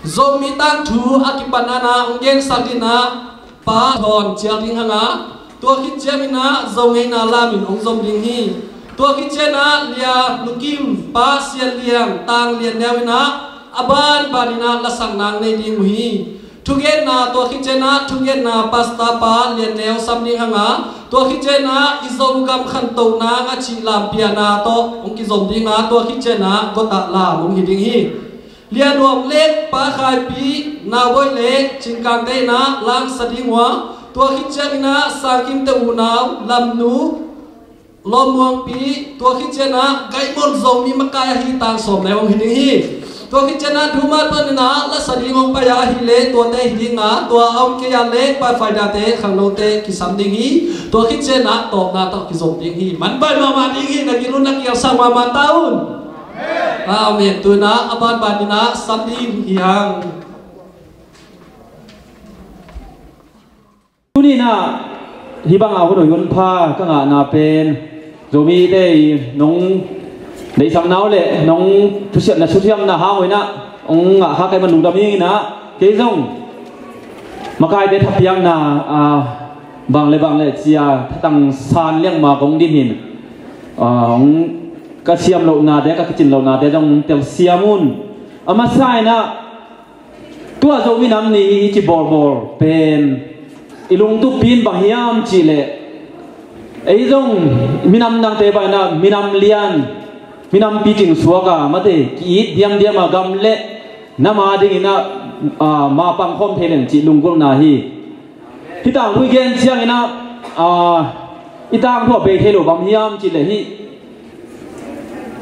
zomi tang thu akipanana ungen sakina pa thon chialing hanga tua khit chemina zongai na lamin ong zom ling hi tua khit chena lia lukim pa sian liang tang lian newina aban banina lasang nang nei ding hi thugen na tua khit chena thugen na pasta pa lian new samning hanga tua khit chena izom gam khan to na nga chi lam piana to ong ki zom dinga tua khit chena gota la ong hi ding hi lian nuam lek pa khai pi na boy lek chingkang te na lang sadingwa tua khit chena sakim te unaw lam nu lom muang pi tua khit chena Guymon Zomi makaya hi tang som le ong hi ding hi tua khit chena dhuma panina la sadingong pa ya hi le tua te hi dinga tua ong ke ya le pa faida te khanglo te ki sam ding hi tua khit chena to na to ki zom ding hi man bai ma ding hi na girun na ki sang ma taun amen tu na aban banina samding hiang tu ni na hibang aku do yun pha ka nga na pen zomi de nong dei sam nau le nong thusiam na thusiam na ha hoi na ong nga ha kai man lu dam ni na ke zong makai de thapiang na bang le chia tang san liang ma gong din hin ong ka siam lo na de ka chin lo na de jong tel siamun ama sai na tua zomi nam ni chi bor pen ilung tu pin bang hiam chi le ei jong minam nang te ba na minam lian minam pi ting suaga ma de ki diam ma gam le na ma ding ina ma pang khom thelen chi lung gol na hi hitang weekend chiang ina itang tho be thelo bam hiam chi le hi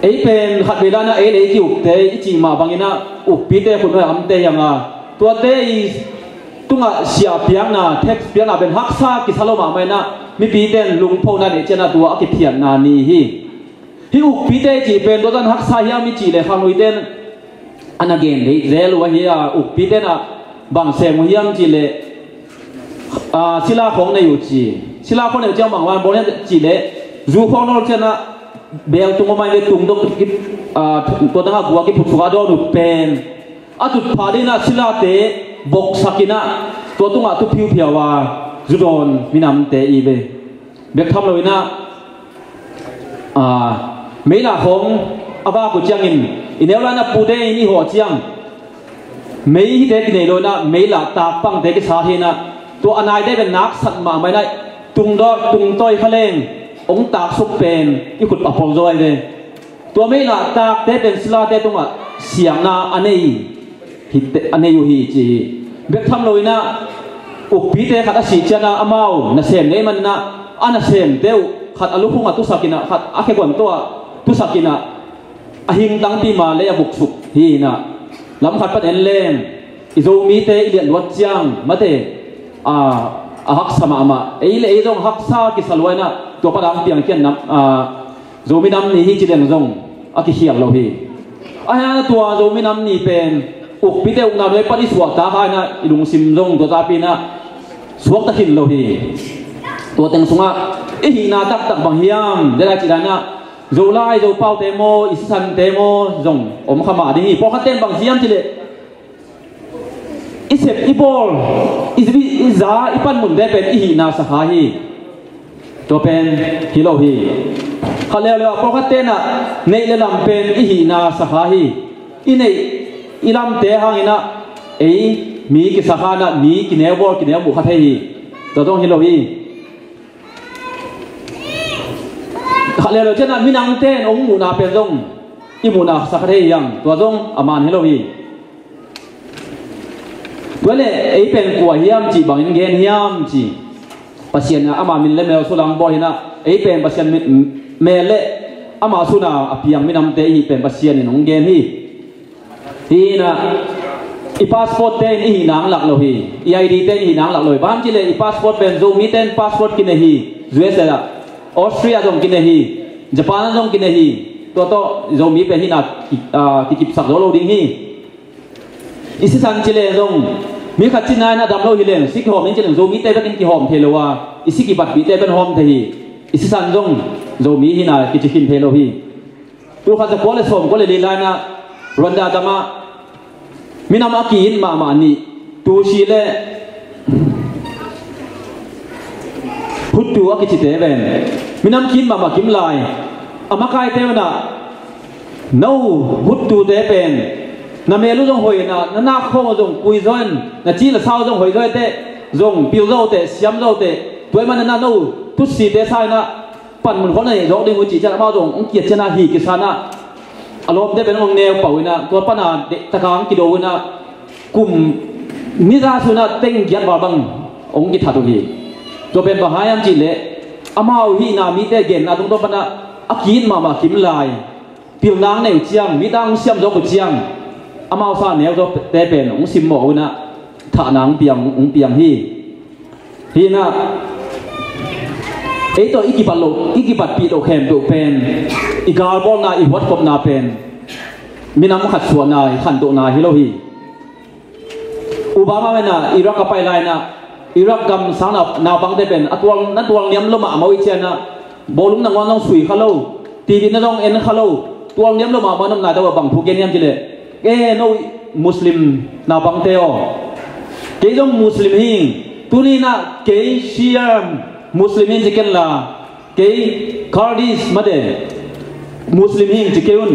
ei pen khat vela na ei ki up te chi ma bangina up pi te khun am te yanga tua te i tunga sia piang na text piang na ben haksa ki salo ma mai na mi pi ten lung pho na ni chena tua ki thian na ni hi up pi te chi pen do dan haksa ya mi chi le khang ui ten an again dei zel wa hi up pi te na bang se mu hiam chi le sila khong na yu chi sila khong ne chang bang wan bo ne chi le zu khong no chena bel tung mai le tung dok ki to da gua ki phutwa do nu pen atut phadina sila te bok sakina to tunga tu phiu phiawa zudon minam te i be bek tham loina meila khong aba ku changin inela na pu de ni ho chiang mei hi de ki nei loina meila ta pang de ki sa he na to anai de ben nak sat ma mai nai tung do tung toi khaleng ong tak sup pen i khut pa pol zoi de to meila tak te ben sila te tunga siam na anei hit anei yu hi chi bek tham loina uk pi te khat a si chana amau na sem nei man na ana sem deu khat alu khunga tu sakina khat a khe gon to tu sakina a hing tang pi ma le buk sup hi na lam khat pat en len i zo mi te i lian wat chiang ma te a hak sama ama ei le ei jong hak sa ki salwaina to pa dang piang kian nam zomi nam ni hi chi leng jong a ki hial lo hi a ha tua zomi nam ni pen uk pi te uk na noi pari suak ta ha na ilung sim jong to ta pi na suak ta hin lo hi to teng sunga e hi na tak bang hiam de la chi na zo lai zo pau te mo isan te mo jong om khama ding hi po kha ten bang hiam chi le isep ibol izbi iza ipan mun de pen hi na sa ha hi to pen hi lo hi khale le po kha ten na nei le lam pen hi na sa ha hi i nei ilam te hangina ei mi ki sakhana mi ki nebor ki nebu kha thei to dong hi lo hi khale lo chena minang ten ong mu na pen dong i mu na sa kha thei yang to dong aman hi lo hi wale ei pen kwa hiam chi bangin gen hiam chi pasien na ama min le mel sulang bo hina ei pen pasien mele ama suna apiang minam te hi pen pasien ni nong gen hi na i passport ten hi nang lak lo hi id ten hi nang lak lo bam chi le i passport pen zo mi ten passport ki ne hi USA la Austria jong ki ne hi Japan jong ki ne hi to zo mi pe hi na ki kip sak lo ding hi isi san chi le jong mi khat chi na na dam lo hi leng sik hom ning chi leng zo mi te ben ki hom the lo wa isi ki bat bi te ben hom the hi isi san jong zo mi hi na ki chi hin the lo hi tu kha sa ko le som ko le li la na ronda dama mi nam akin ma ni tu si le hút tu akichite ben mi nam kin ma kim lai amakai te na nâu hút tu te ben na me lu jong hoi na kho jong pui zon na chi la sao jong hoi zoi te jong piu zo te siam zo te tuai man na nâu tu si te sai na pan mun khon nei jong ding chi cha ma jong ong kiet chana hi ki sana alom te ben ong neo pau na to pana de takang ki do na kum mi ra su na teng gyat ba bang ong ki thatu hi to ben ba hayam chi le amao hi na mi te gen na tung to pana akin ma kim lai piu nang nei chiang mi dang siam zo ko chiang amao sa neo zo te ben ong sim mo na tha nang piang ong piang hi na ấy tôi iki bat pi do khem do pen igal bol na I wat kop na pen minam khat suan na khan do na hi lo hi Obama na Iraq ka pai lai na Iraq gam sang na bang te pen atwang niam lo ma mawi chen na bolung na ngon sui khalo TV na dong en khalo tuang niam lo ma nam na da bang thu gen niam chile ke no muslim na bang te o ke dong muslim hing tuni na ke shiam Muslimin jiken la kei Kurdish made Muslimin jikeun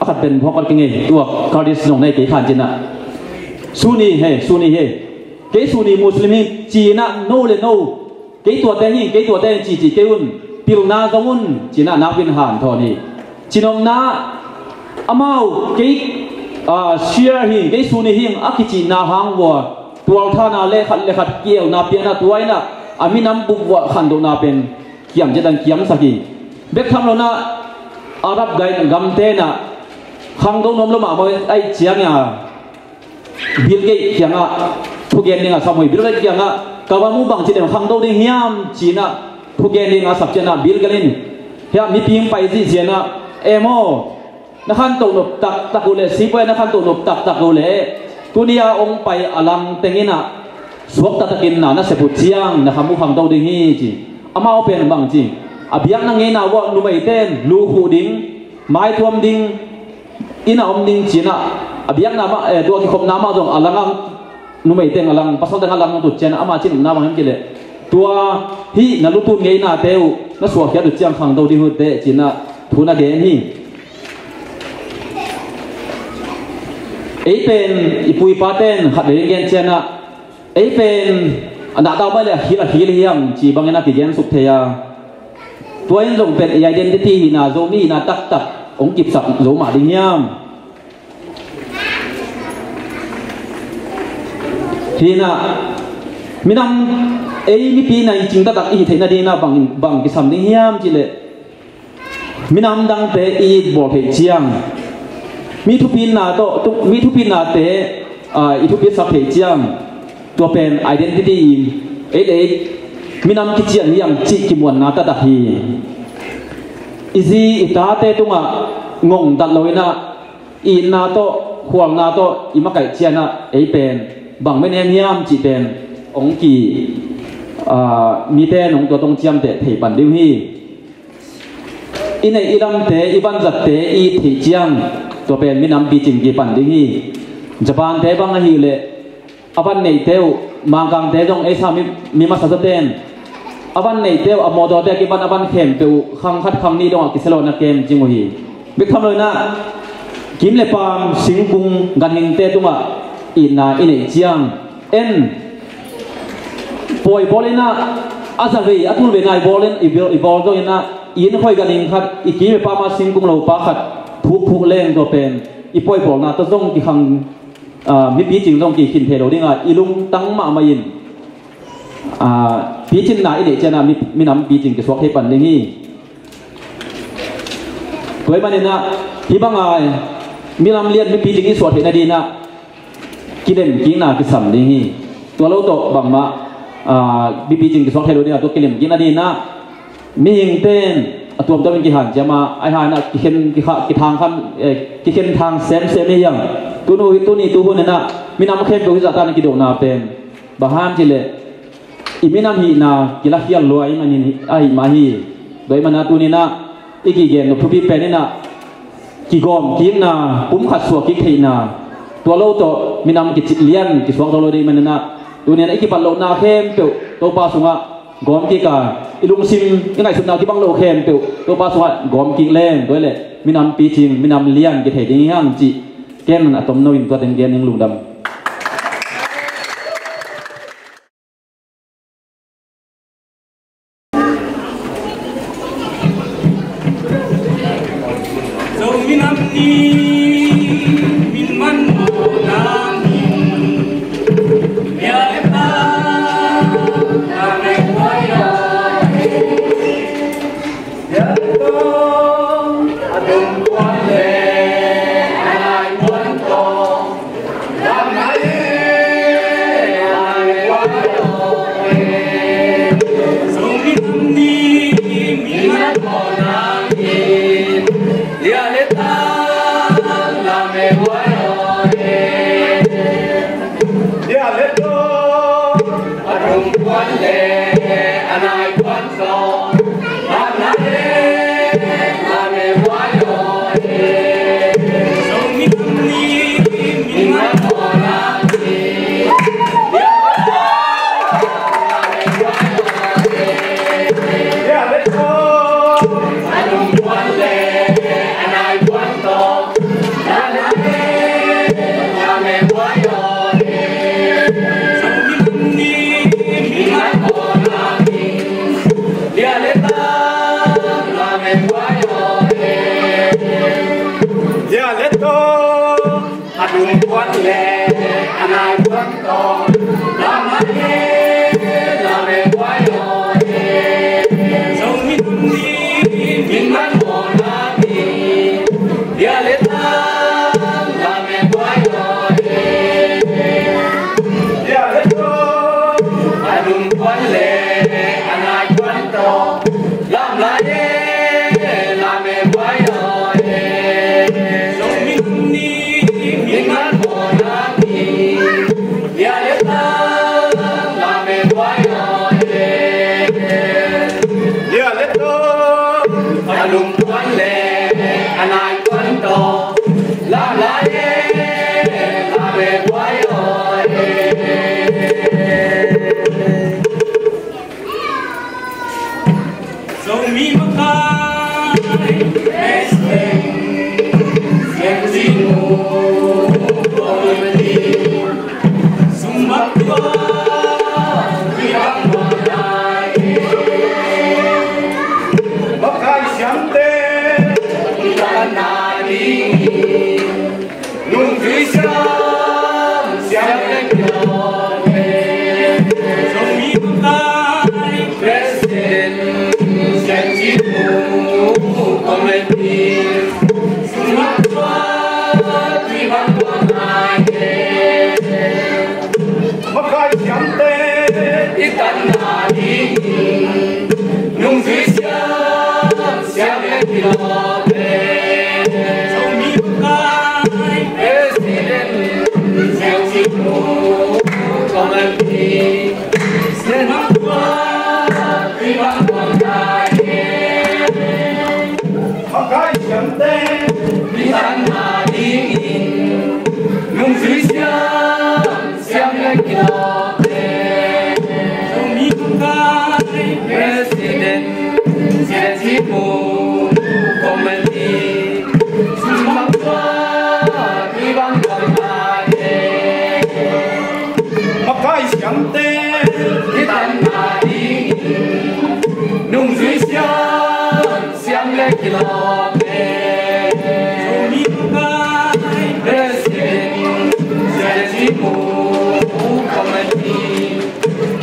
akat ben phok kan nge tua Kurdish nong nei kei khan jina Sunni he kei Sunni Muslimin China no le no kei tua te chi keun pil na zongun China na bin han tho ni chinom na amau kei share hin cái Sunni hin akichi na hang wa tual thana le khat kiel na piana tuaina aminam bukwa khando na pen kiam jedan kiam saki bek tham lo na arab gai gamte na khang do nom lo ma moi ai chiang ya bil ge kianga thugen ninga samoi bil ge kianga kawamu bang chi dem khang do ding hiam china thugen ninga sap chena bil galin ya mi ping pai ji jena emoนักขันตุนบตักอุเลสิบเวนักขันตุนบตักอุเลตุนียาองไปอลังเตงินะสวกตะกินนะนักเสพเชียงนักขมุขังเตาดิ่งฮีจีอามาเอาเป็นบางจีอาบิยังนั่งเงินาวนุไม่เต้นลูหูดิ่งไม้ท่วมดิ่งอินาอมดิ่งจีนะอาบิยังน้ำตัวที่ขบน้ำมาจงอลังนุไม่เต้นอลังปัสสาวะอลังตุดเจนอามาจีนน้ำบางอย่างจีเลยตัวฮีนักลุตุนเงินนาเตวนักสวกแค่ตุดเชียงขังเตาดิ่งหุ่นเตจีนะทุนนักเงินฮีไอ้เป็นอีปุยปาเต้นขัดเรียนเกณฑ์เชนะไอ้เป็นอันดับต่อไปเลยฮิลเฮียมจีบางอย่างกิจเกณฑ์สุขเทียตัวเองส่งเป็นไอเดนติตี้นะโซมีนะตักองกิบสับโซมาดิเฮียมทีน่ะมีนำไอ้มีปีน่ะจริงตักอีเทน่ะดีน่ะบางกิสัมดิเฮียมจีเลยมีนำดังเตอีบอกเหตุเชียงมีทุพินนาโตมีทุพินนาเตอีทุพินสับเพจียงตัวเป็น identity เอมีนำกิจเนียมจิกิมวนนาตาตาฮีอีซีอิตาเตตุงะงงตัดลอยนะอีนาโตห่วงนาโตอีมาไก่เชียนะเป็นบางไม่เนียมจิเป็นองกีมีเตนองตัวตรงเจียมเตะเทปันดิวฮีอีในอีลำเตอีบันจัดเตอีเทเจียงตัวเป็นมีน้ำปีจิงกีปันดิ้งฮีญี่ปุ่นเทบังฮีเลยอบันในเทวมังกังเทจงเอซามีมาสัตเตนอบันในเทวอโมดอเตกิบันอบันเข้มเปวขังคัดคำนี้ดองกิเซโลนักเกมจิงฮีบิ๊กทำเลยนะกิมเลปามสิงกุงกันหิงเตตุงะอินนาอินเอจียงเอ็นป่วยบอลนะอาซาเวียตุลเวนายบอลนอีบอลตัวนะอินค่อยกันหิงคัดอีกิมเลปามาสิงกุงเราปาคัดผู้เล่นตัวเป็นอีป่วยบอกนะตัวจงกี่ครั้งมีปีจิงจงกี่ขินเทโรดิ้งอ่ะอีลุงตั้งมาไม่ยินปีจินนาอีเดจนะมีน้ำปีจิงกี่สวกเทปันดิ้งฮีตัวมันเนี่ยนะที่บางไงมีน้ำเลี้ยนมีปีจิงกี่สวกเทนาดีนะกิเลนกินนากี่สัมดิ้งฮีตัวเราโตบางมามีปีจิงกี่สวกเทโรดิ้งอ่ะตัวกิเลนกินนาดีนะมีหิงเต้นตัวมันเป็นกี่หันจะมาไอ้หันน่ะกี่ทางคำกี่เข็นทางเซมนี่ยังตัวนี้ตัวหุ่นน่ะมีน้ำเข้มตัวที่จะตานกี่ดอกนาเป็นบางห้ามจีเลยอีมีน้ำหีนากี่ลักเขียนรวยมันนี่ไอ้มาฮีโดยมันน่ะตัวนี้น่ะอีกี่เกณฑ์ทุบปีเป็นนี่น่ะ kỳ gom kiến na cũng khát suộc kiến thị na tua lâu to mình nằm cái chít liền cái suang lâu đi mình na tụi này cái bát lâu na khem tiểu to pa sunga gom kia cả ilung sim cái ngày xuân nào cái băng lâu khem tiểu to pa sunga gom kia lên đối lệ mình nằm pi chim mình nằm liền cái thể đi ngang chị ken na tom noin tua tên gen yang lung đam Zomi Nam Ni min man Nam Ni ya lepta ame kuaya ya to adum kuale anai kuanto lam nai ame kuaya Zomi Nam Ni min man Nam Ni ya leta la me guayo ya leto adum kuale anai kuanto anai la me guayo Zomi Nam Ni min man Nam Ni ya leta la me guayo ya leto adum kuale ya leto adum kuale anai kuanto lamane lame guayo Zomi Nam Ni min man Nami ya leta lame guayo ya leto adum kuale anai kuanto lamane lame guayo Zomi Nam Ni min man Nami ya leta lame guayo ya leto adum kuale anai kuanto lamane lame guayo Zomi makai esteng yang zimu komedi sumbak tua biang monai makai siante ikan nani nung krisam siang nyone Zomi makai presiden janjimu komedi sumbak tua biang monai makai siante ikan nani nung krisam siang nyone Zomi makai presiden janjimu komedi sumbak tua biang monai makai siante ikan nani nung krisam siang nyone Zomi makai presiden janjimu komedi sumbak tua biang monai makai siante ikan nani nung krisam siang nyone Zomi makai presiden janjimu komedi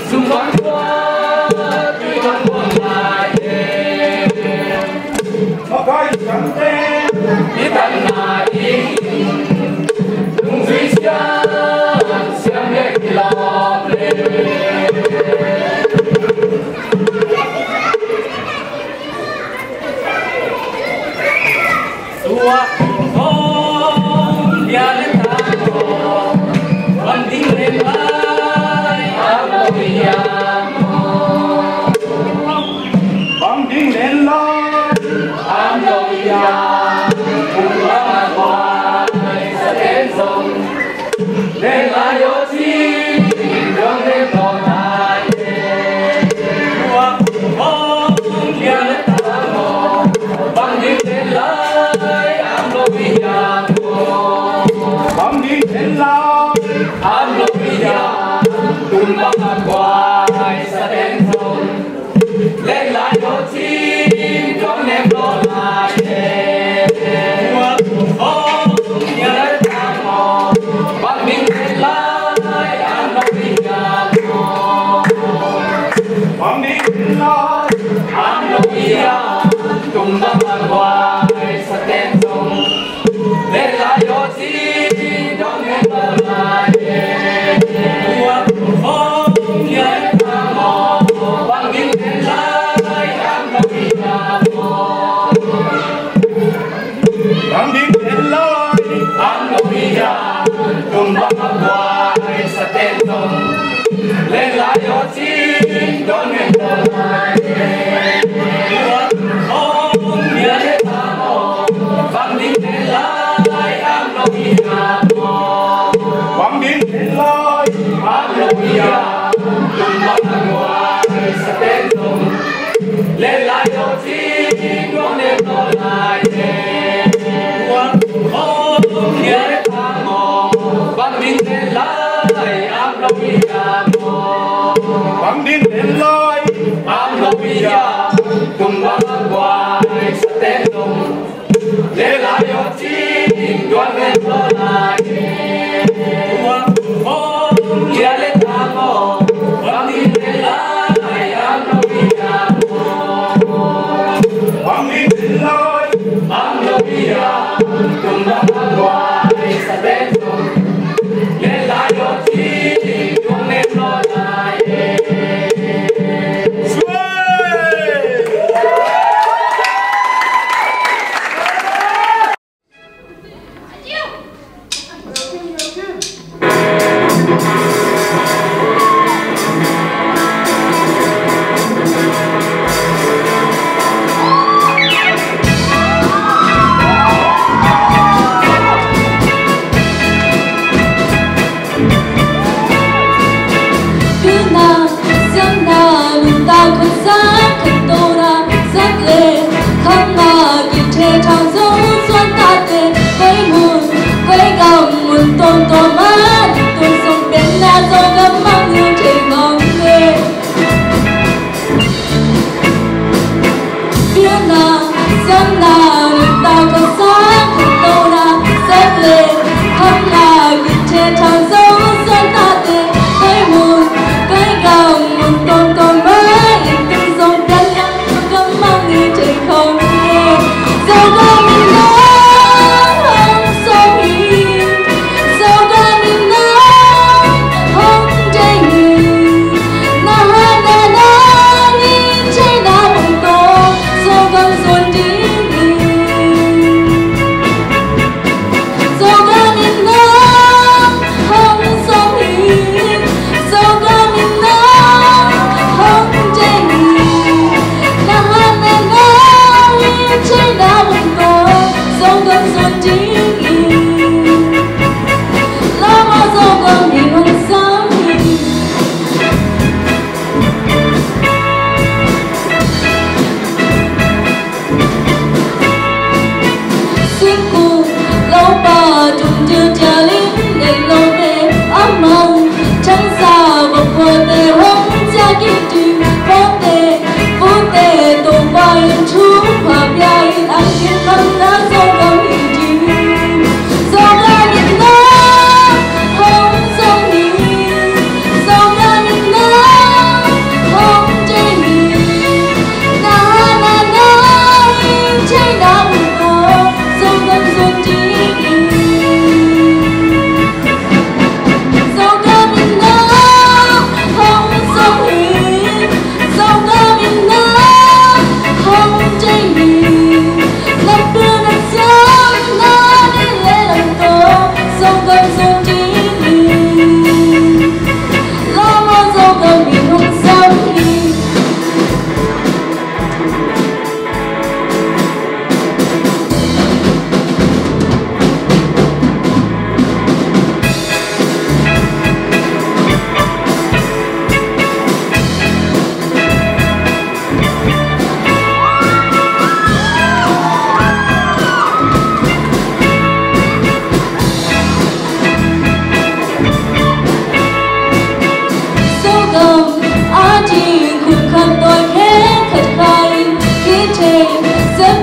sumbak tua biang monai makai siante ikan nani nung krisam siang nyone tua hong dia leta banding lembai amoyamo banding lembai amoyamo lên lại yo chi đường lên to lại qua bóng kia lên ta mò băng đi lên lại am lo vi ya băng đi lên lại am lo vi ya tung băng qua sa đen thôn lên lại yo chi đường lên to lại qua bóng kia lên ta mò băng đi lên lại am lo vi ya băng đi lên lại am lo vi ya tung băng qua sa đen thôn lên lại yo chi đường lên to lại qua bóng kia lên ta mò băng đi lên lại am lo vi ya băng đi lên lại am lo vi ya tung băng qua sa đen thôn lên lại yo chi đường lên to lại qua bóng kia lên ta mò băng đi lên lại am lo vi ya băng đi lên lại am lo vi ya tung băng qua sa đen thôn lên lại yo chi đường lên to lại qua bóng kia lên ta mò băng đi lên lại am lo vi ya băng đi lên lại am lo vi ya tung băng qua sa đen thôn lên lại yo chi đường lên to lại qua bóng kia lên ta mò băng đi lên lại am lo vi ya băng đi lên lại am lo vi ya tung băng qua sa đen thôn lên lại yo chi đường lên to lại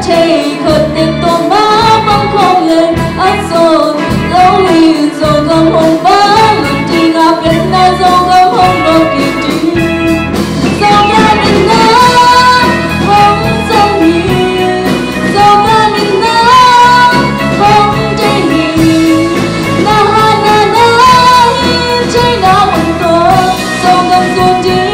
chạy khật tiền tuồng má băng không lên ắt rồi lâu lì rồi cầm hồn bá ngược thì ngà biết na dâu cầm hồn đôi kỳ trí dâu ca mình na không sông nhì dâu ca mình na không chạy nhì na ha na chạy na bằng cờ dâu cầm xuân trí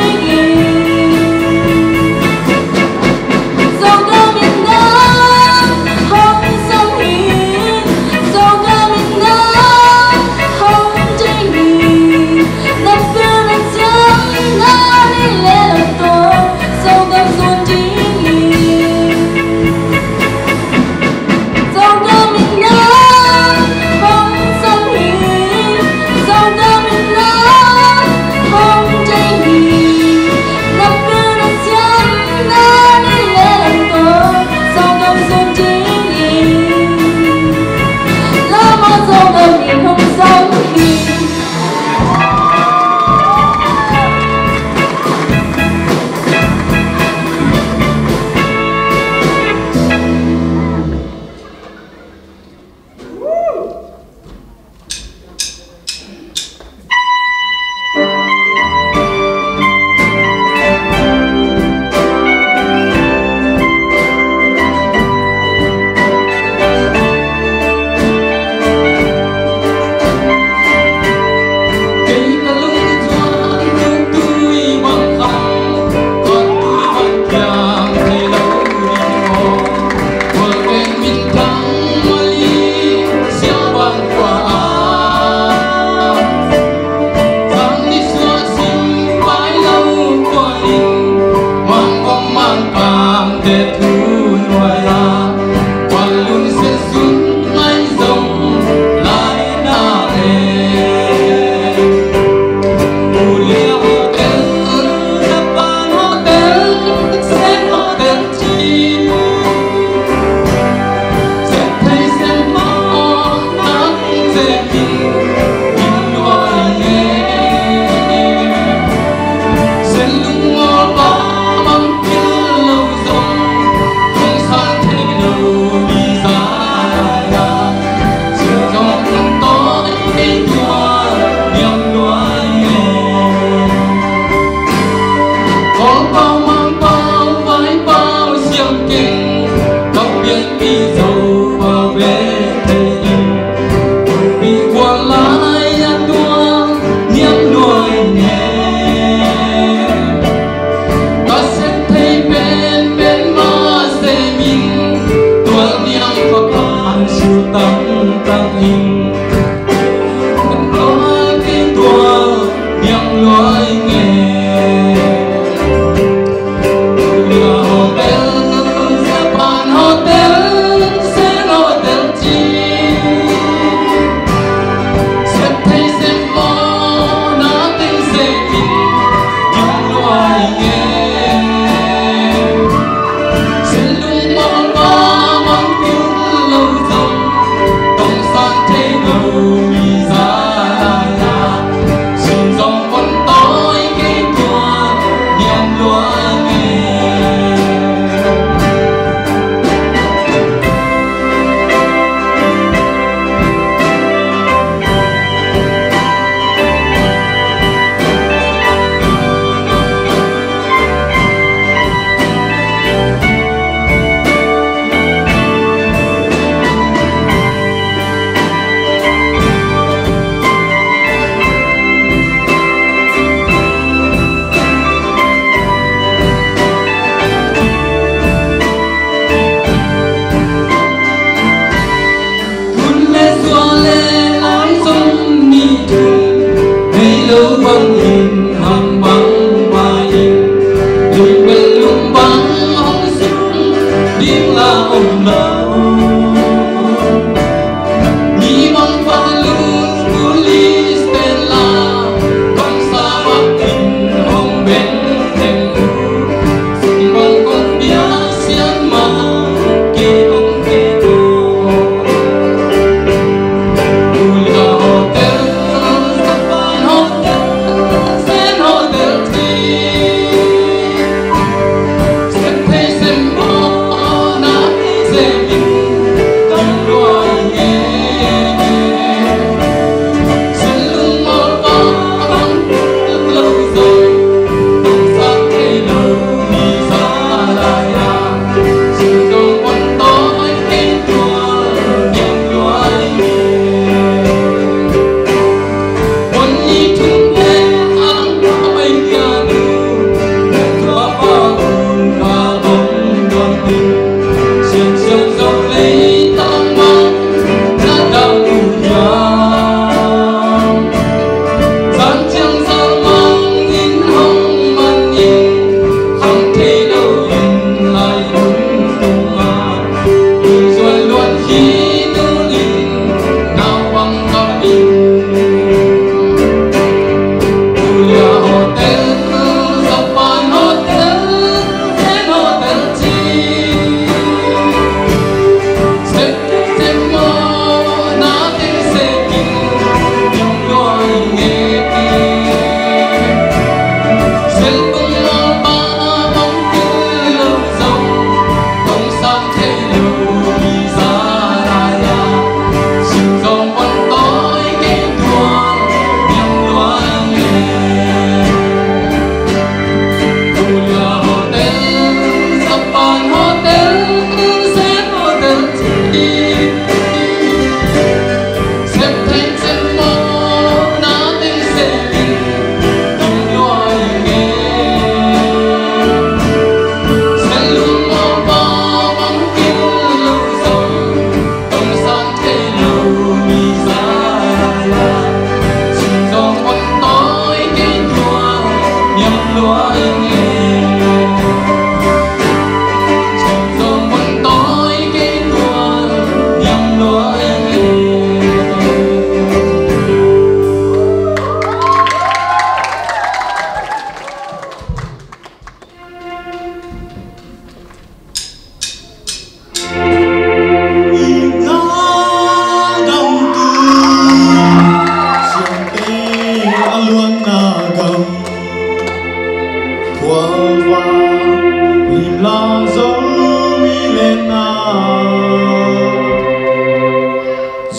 Hãy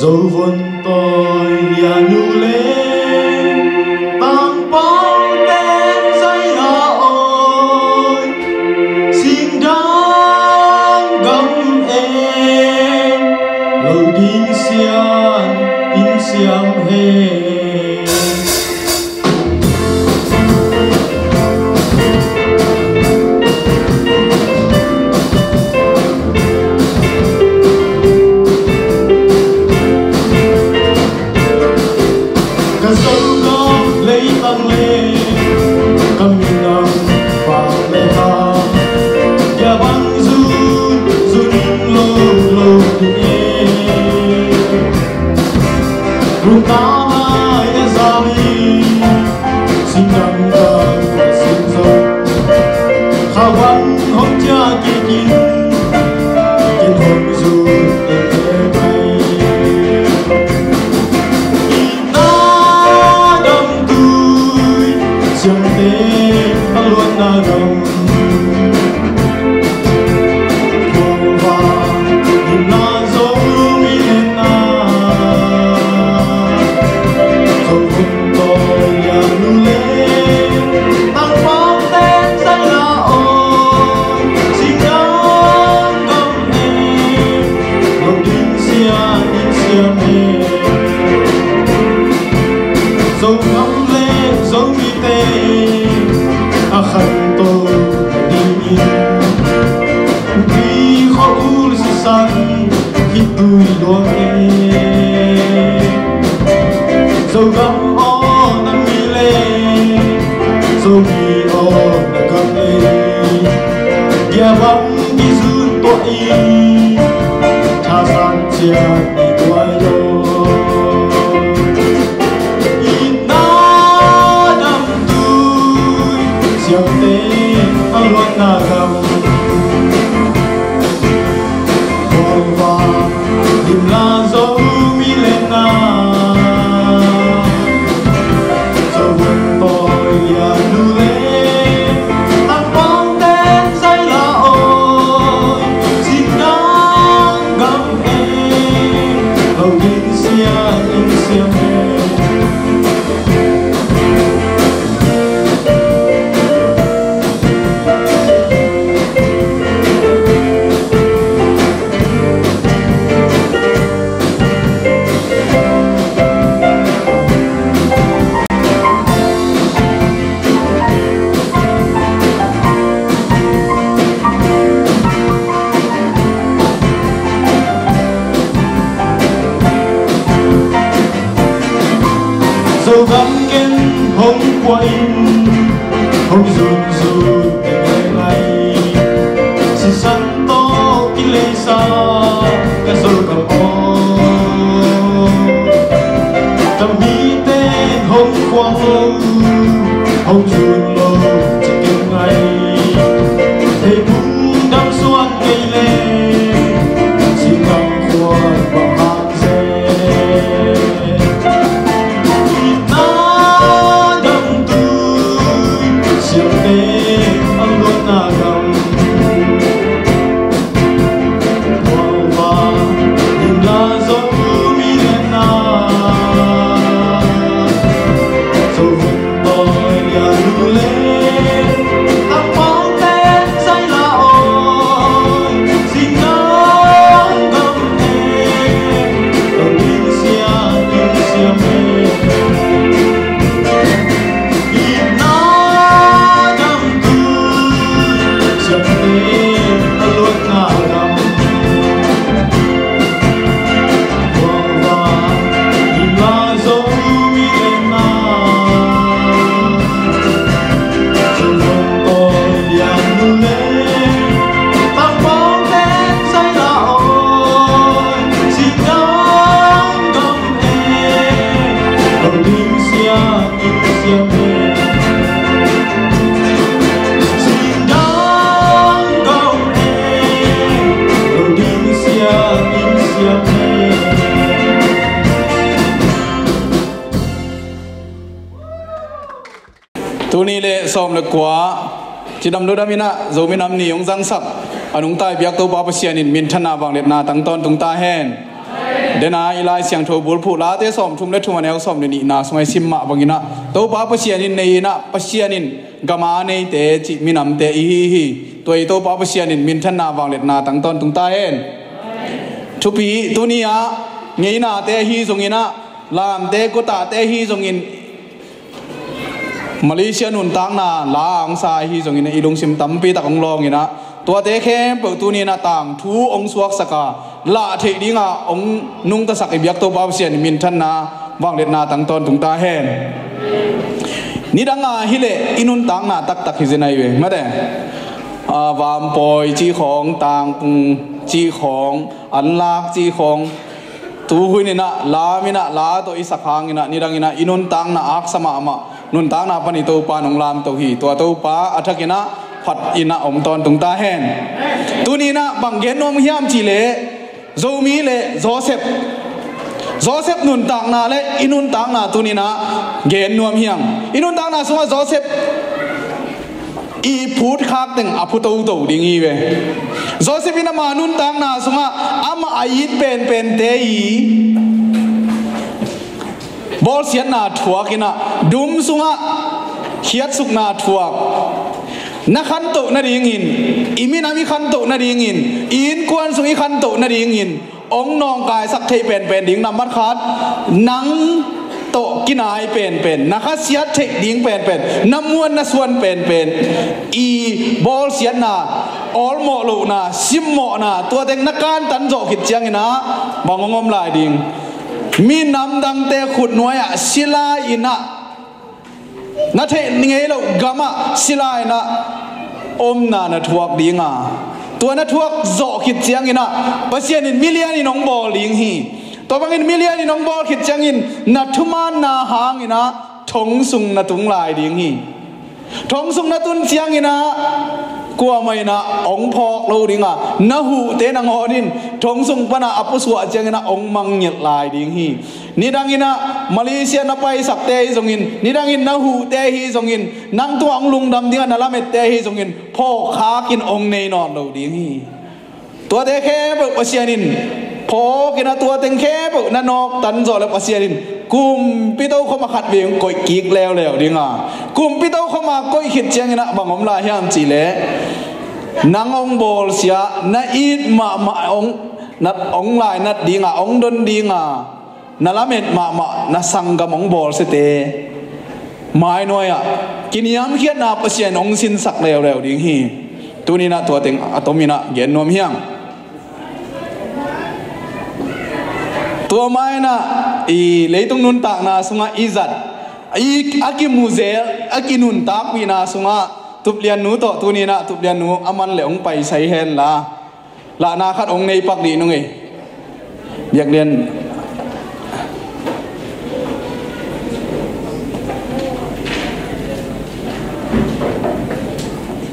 dấu vân tôi nhà nu lên tăng bóng tên dây là ôi xin đáng gấm em lâu đinh xian in xiam he Tuni le som le kwa chidam do damina Zomi Nam Ni ong jang sak anung tai biak to pa pasianin min thana bang let na tang ton tung ta hen เดนายลายเสียงโทบุลผู้ลาเตสอมทุ่มเล็ดทุ่มแนวสอมเดนีนาสมัยซิมมาบังกินะตัวป้าปัสยานินในนะปัสยานินกามาในเตจิมินำเตอีฮีตัวตัวป้าปัสยานินมินทันนาวังเล็ดนาตั้งต้นตุงตาเห็นทุปีตัวนี้อะเงี้ยนาเตฮีทรงอินะลามเตกุตาเตฮีทรงอินมาเลเซียนุนตั้งนาลาองซาฮีทรงอินะอีลุงซิมตั้มปีตักองลองอินะตัวเตเข้มเปิดตัวนี้นาต่างทูองสวกสกาละเทดิงาองนุ่งตะสักอิบยักตัวป้าปัสยานิมินทันนาวังเล็ดนาตั้งต้นตุงตาเห็นนี่ดังอาฮิเลอินุนต่างนาตักตักฮิเจนัยเวมาเด้วามปอยจีของต่างปุงจีของอันลากจีของตูหุยนี่นะลามินะลาตัวอิสักหางนี่นะนี่ดังนี่นะอินุนต่างนาอักสมามานุนต่างนาปนิตัวปานองลามตัวฮีตัวตัวป้าอัฐกินะผัดอินะอมตอนตุงตาเห็นตัวนี้นะบังเกนนมฮิามจีเลโซมีเลโจเซฟนุนต่างนาเลอินุนต่างนาตัวนี้นะเกนนวมเฮียงอินุนต่างนาสมัยโจเซฟอีพูดคักตึงอพุตูดิ่งอีเวโจเซฟินามานุนต่างนาสมัยอามาอายิดเป็นเตยีบอลเสียนาทัวกินะดุมสุงะเขียดสุกนาทัวนักขันโตนาดีงินอิมินามิขันโตนาดีงินอินกวนสุงอิขันโตนาดีงินองนองกายสักเทเป็นดิ่งนำมัดขาดนังโตกินายเป็นนะคะเสียเทดิ่งเป็นน้ำมวนน้ำส่วนเป็นอีบอลเสียนาออลโมลูนาซิมโมนาตัวเต็งนักการตันโจขิดเจียงนะบางงมลายดิ่งมีน้ำดังเตะขุดหน่วยศิลาอินะนัทเทนิเงโลกามาศิลาอินะอมนาณทวกดิ่งตัวนัทวกโจขิดเจียงนะปัสยานินมิเลียนิน้องบอลลิงฮีตัวบางอินมิเลียนิน้องบอลขิดเจียงนัทุมานนาหางนะทงสุงนัตุงลายดิ่งฮีทงสุงนัตุนเจียงนะกลัวไม่นะองพอกเราดิ่งนะหูเตนังหอดินทงสุงปนาอปุสวะเจียงนะองมังเหยียดลายดิ่งฮีนี่ดังอินะมาเลเซียนับไปสักเตยทรงอินนี่ดังอินนะหูเตฮีทรงอินนั่งตัวองลุงดำดิ่งนั่นละเม็ดเตฮีทรงอินพ่อขากินองในนอนเราดิ่งฮีตัวเตแค่เปิดปัสยานินพอกินตัวเต็งแค่เปิดนั่นนอกตันจอแล้วปัสยานินกุมพี่เต้าเข้ามาขัดเวียงก่อยกีกแล้วดิ่งกุมพี่เต้าเข้ามาก่อยขิดเจียงนะบางอมลาย่ามจีเล่นางองบอลเสียนาอีดมาองนัดองลายนัดดิ่งองดนดิ่งนาละเม็ดมานาสังกามองบอลเสเตไม้น้อยกินยามเขียนนาปัสยานองสินสักแล้วดิ่งฮีตัวนี้นะตัวเต็งอะตอมีนะเย็นนวมเฮียงตัวไม้นะอีเลยตรงนุนตากนาสุงะอิจัดอีอากิมูเซลอากินุนตากวีนาสุงะตุบเลียนนูต่อตัวนี้นะตุบเลียนนูอามันเหลวไปใส่เฮนละนาคัดองในปักดีนุ่งอยากเรียน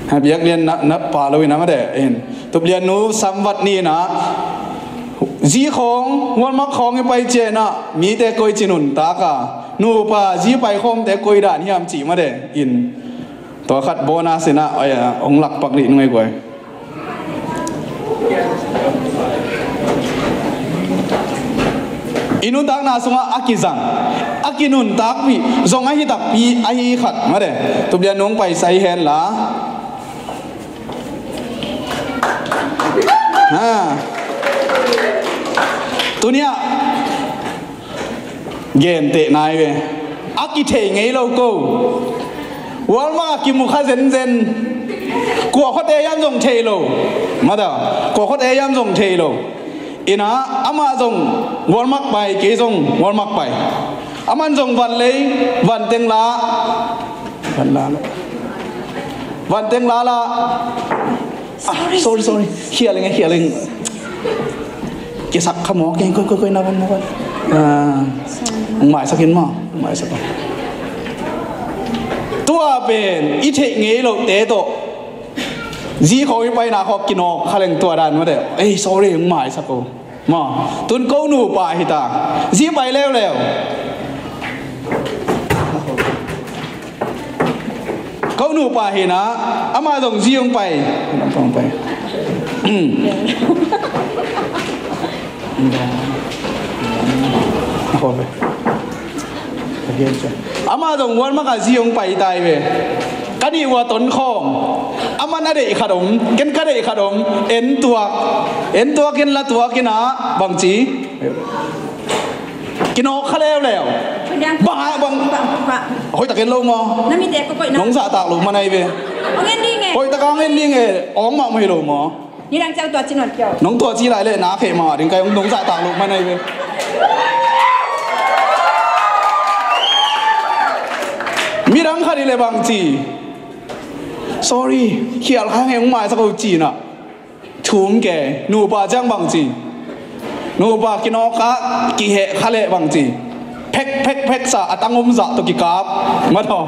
ให้อยากเรียนนับป่าเลยนะมาเด้เห็นตุบเลียนนูสัมวัดนี่นะจีของวันมักของไปเจนะมีแต่กอยจินุนตากานูป่าจีไปของแต่กอยด่านที่ยามจีมาเด้อินตัวขัดโบนาสินะองหลักปักดินไงกวยอินุนตักนาสงะอากิจังอากินุนตักวีสงะฮิตักปีอาฮิขัดมาเด้ตุบเดียนน้องไปใส่แฮนละตัวเนี้ยเกนเตะนายเวอากิเทงไงเรากูวอลมากิมุขเซนกลัวเขาเตยามส่งเทโลมาเด้อกลัวเขาเตยามส่งเทโลอินะอามาส่งวอลมักไปเกส่งวอลมักไปอามันส่งวันเลยวันเต็งลาวันเต็งลาละ sorry เฮียอะไรเกสักขโมยเก่งค่อยๆนับหมายสักเห็นมั้งหมายสักตัวเป็นอิเทงเงโลเตโตจีเขาไปนาเขากินออกขลังตัวดันมาเด้อsorry หมายสักกูมาตุนกูหนูป่าหิตาจีไปแล้วเขาหนูป่าเห็นนะอามาส่งจีลงไป คนไปเรียนจ้ะอามาตรงวันมากะซีองไปตายไปกันดีว่าต้นข้องอามานาเดขนมกันก็ได้ขนมเอ็นตัวกินละตัวกินนะบางจีกินออกข้าแล้วบ้าบางโอ้ยตะเกียนลงมั้งน้ำมีเด็กก็น้องสาตากลงมาในเว้ยโอ้ยตะกางเงินนี่ไงอ๋อมาไม่รู้มั้งนี่ดังเจ้าตัวจีนหนวดเกี่ยวน้องตัวจีไรเลยน้าเขยมาถึงไงน้องสาตากลงมาในเว้ยมีรังคดีเลยบางจี sorry เขียนข้างเองมาสักจีน่ะทุ่มแกหนูป่าจ้างบางจีหนูป่ากินออกะกี่เหข้าเละบางจีเพ็กสะตั้งอมสะตกิกาบมาต่อ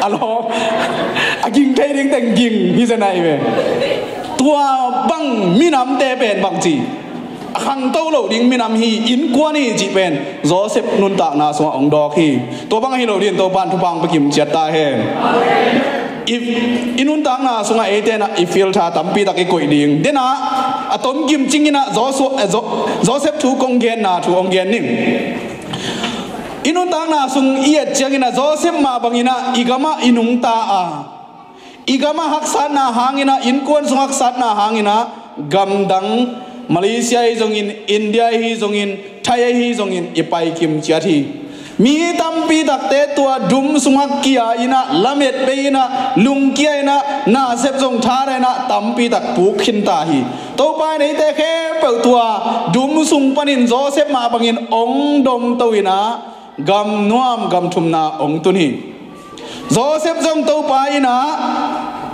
อะลอยิงเทยิงแต่งยิงพี่เสนายเว้ตัวบังมีน้ำเตเป็นบางจีขังโตโลดิ้งมีน้ำฮีอินกว่านี่จีเป็นโจเซฟนุนตากนาสวะองดอกฮีตัวบังฮีโลเดียนตัวบ้านทุบังไปกิมเจ็ดตาเฮอินุนตากนาสวะเอเตนะอีฟิลท่าตั้มปีตะกี้กุยดิ้งเดน่ะอะต้นกิมจิงนะโจเซฟถูกองเกนนะถูกองเกนนิ่งอินุนตากนาสุงเอียดจังนะโจเซฟมาบังอินะอีกามาอินุงตาอีกามาฮักษานาหางินะอินกวนสุฮักษานาหางินะกำดังมาเลเซียฮิจงอินเดียฮิจงไทยฮิจงไปกิมเจียทีมีตั้มปีตักเตตัวดุมสุงักเกียอินะละเม็ดเบยนะลุงเกียนะน่าเสพจงท่าเลยนะตั้มปีตักปูขินตาฮีตัวไปในเตะแค่เปิดตัวดุมสุงปนินโจเซฟมาบังอินองดมตัวอินะกำนวมกำทุมนาองตุนีโจเซฟจงตัวไปนะ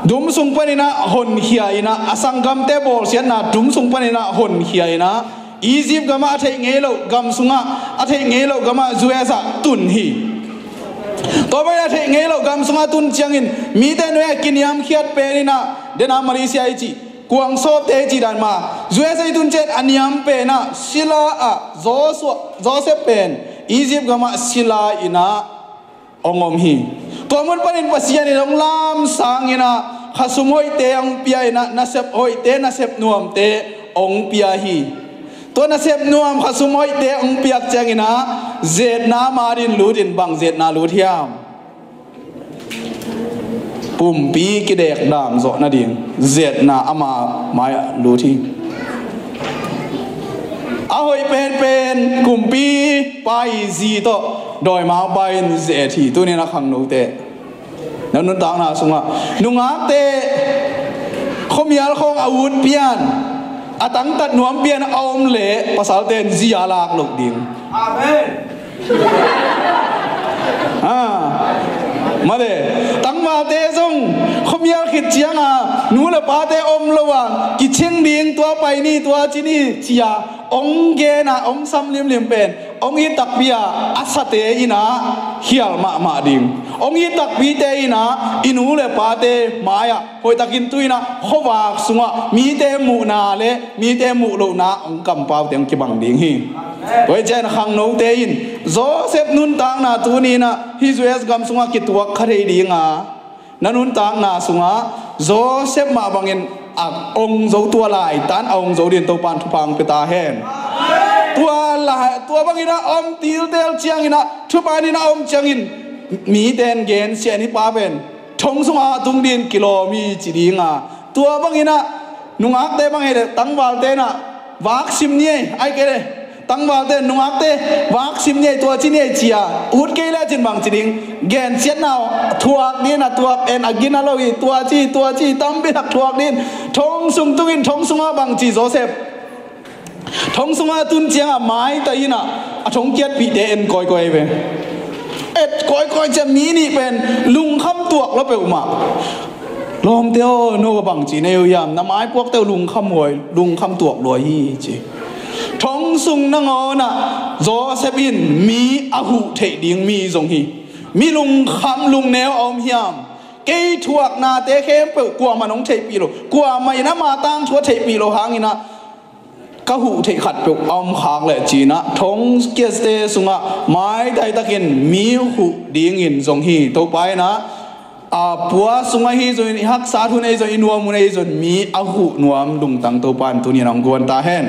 ดุมสุงปนินะหนเขียนะอสังกัมเตบอลเสียนะดุมสุงปนินะหนเขียนะอียิปต์กามาเทงเงโลกัมสุงะเทงเงโลกามาจูเอซาตุนฮีตัวไปเทงเงโลกัมสุงะตุนเชียงอินมีแต่เนื้อกินยามเขียดเปรินะเดนามาเลเซียอีจีกวางโซเตจีดันมาจูเอซาตุนเจ็ดอันยามเปนะศิลาโจเซฟเป็นอียิปต์กามาศิลาอินะองอมฮีตัวมันปนินปัสยานิลงลามสังอินะข้าสมุยเตองเปียนะนาเซปโอยเตนาเซปนวมเตองเปียฮีตัวนาเซปนวมข้าสมุยเตองเปียกจังอินะเจดนามาดินลูดินบังเจดนาลูทิยามปุ่มปีกิเดกดามโซนาดิงเจดนาอามาไม้ลูทิอาหอยเป็นกลุ่มปีไปซีโตโดยมาไปเจทีตัวนี้นะขังนูเตแล้วนุนต่างนาสุงะนุงอาเตเขามีอะไรของอาวุธเปียนอาตังตัดหนวมเปียนเอาอมเละภาษาเตนซียาลากหลกดิ่งอาเมนมาเดตั้งมาเตจงเขามีอะไรคิดเจียงนูละปาเตอมระวังกิเชียงดิ่งตัวไปนี่ตัวจีนี่เจียองเกนะองซ้ำลิมเป็นองอิตักเบียอัศเตอินะเขียลมาดิ่งองอิตักบีเตอินะอินูเลปาเตมายะหอยตักินตุยนะขวากสุงะมีเตมูนาเลมีเตมูโลนาองกำปาวเตียงกิบังดิ่งฮีไว้เจนขังโนเตอินโจเซฟนุนตางนาตัวนี้นะฮิจเวสกำสุงะกิตัวคารีดิ่งนันุนตางนาสุงะโจเซฟมาบังอินองโจตัวลายตันองโจเดียนตัวปานทุพังเปตาเฮนตัวลายตัวบางอินะอมตีลเตลเชียงอินะทุปานินะอมเชียงอินมีเตนเกนเสียนิป้าเป็นทงสุงาตุงดินกิโลมีจีดิงตัวบางอินะนุงอักเตบางเฮเดตั้งวาลเตนะวักซิมเนี่ยไอเกเรตั้งวาลเตนุงอักเตวักซิมเนี่ยตัวจีเนี่ยเจียอุดเกล้จินบางจีดิงเกนเสียนาวทัวกนี่นะทัวกเอ็นอากินาโลอีตัวจีตั้มไปทักทัวกนี่ทงสุงตุกินทงสุงาบางจีโจเซฟทงสุงาตุนเจียงไม้แต่ยินะทงเกียรปีเดนก้อยไปเอ็ดก้อยจะมีนี่เป็นลุงคำตัวแล้วไปอุมาลมเตียวโนบางจีเนียวยามน้ำไม้พวกเตียวลุงคำหวยลุงคำตัวรวยฮีจีทงสุงนังอนะโจเซฟินมีอาหุเทดิงมีทรงฮีมีลุงคำลุงแนวอมยามเกยถวกนาเตะเข้มเปิดกลัวมันน้องเทปีโลกลัวไม่นะมาตั้งชัวเทปีโลหางอินะก็หูเทขัดเปลอมขางเลยจีนะทงเกสเตสุงะไม้ไดตะกินมีหูดิ่งอินทรงฮีตัวไปนะปัวสุงะฮีจนฮักษาทุนไอจนอินวมุนไอจนมีอาหูนวมดุงตังตัวปานตัวนี้น้องกวนตาเห็น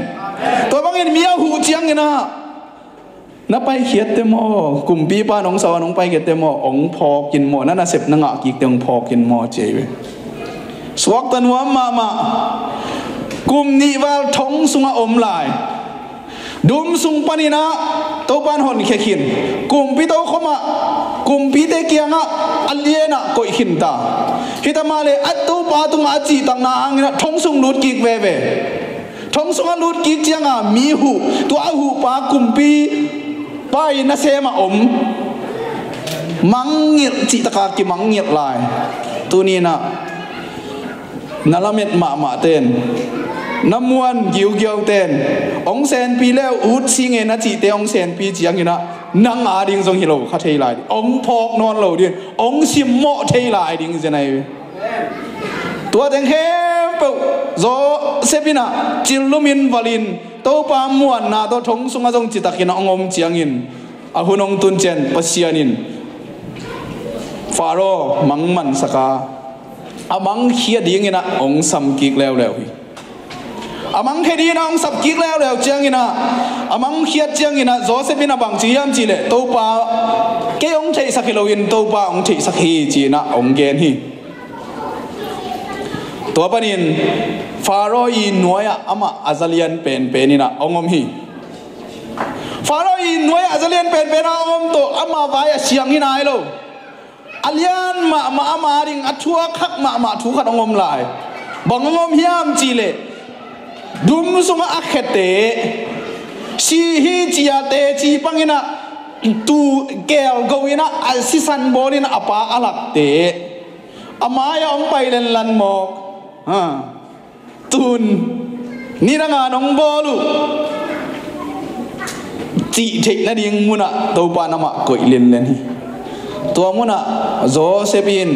ตัวบางอินมีอาหูเจียงอินะ นับไปเขียดเตมอกลุ่มปีป้าน้องสาวน้องไปเขียดเตมองพอกินหมอนั่นน่ะเสพนังอ่ะกิกเตงพอกินหมอเจวสวักตันวมมากลุ่มนี้ว่าทงสุงอมลายดุมสุงปานินะโตปานหอนเขขินกลุ่มปีโตขมากลุ่มปีเตเกียงอ่ะอันเลียนะก็ขินตาฮิตามาเลอัตโตปาตุงอาจีตังนาอังนะทงสุงลุดกิกเวเวทงสุงลุดกิกเจียงอ่ะมีหูตัวหูปากลุ่มปีไปนะเซมาอมมังเงียจิตกากิมังเงียลายตัวนี้นะนั่นละเม็ดมาเต้นน้ำมวนเกี่ยวเต้นองเซนปีแล้วอุดซิงเงินจีเตองเซนปีจียงอยู่นะนังอาดิงทรงฮิโร่ข้าเทยลายองพอกนอนเหล่าดิองชิมโมเทยลายดิงจะไหนตัวแดงเข้มเปล่าโซเซปินะจิลลูมินวาลินโตปามวนนาโตทงสุงาจงจิตกินองอมจียงอินอาหุนองตุนเจนปัสยานินฟาโรมังมันสกาอามังเขียดิงินะองสัมกิกแล้วอามังเขดีนะองสัมกิกแล้วเจียงอินะอามังเขียดเจียงอินะโจเซปินะบังจียามจีเลโตปาเกยองเทสักฮิโลอินโตปาองเทสักฮีจีนะองเกนฮีตัวปนินฟาโรอีนัวยอามาอาซาเลียนเป็นนี่นะองอมฮีฟาโรอีนัวยอาซาเลียนเป็นนะองอมโตอามาไว้เสียงนี่นายโลอัลยันมาดิงอัชัวคักมาทุขัดองอมลายบังองอมเฮียมจีเลดุมสุงอาเขตเตชีฮีจีอาเตจีปังอินะตูเกลกวินะอัลซิสันบอลินะอปาอลักเตอามายองไปเล่นลันหมอกตุนนี่นะงานองบอลูจีเทนะดิงมุนะตัวปานามะก็อิเล่นตัวมุนะโจเซปิน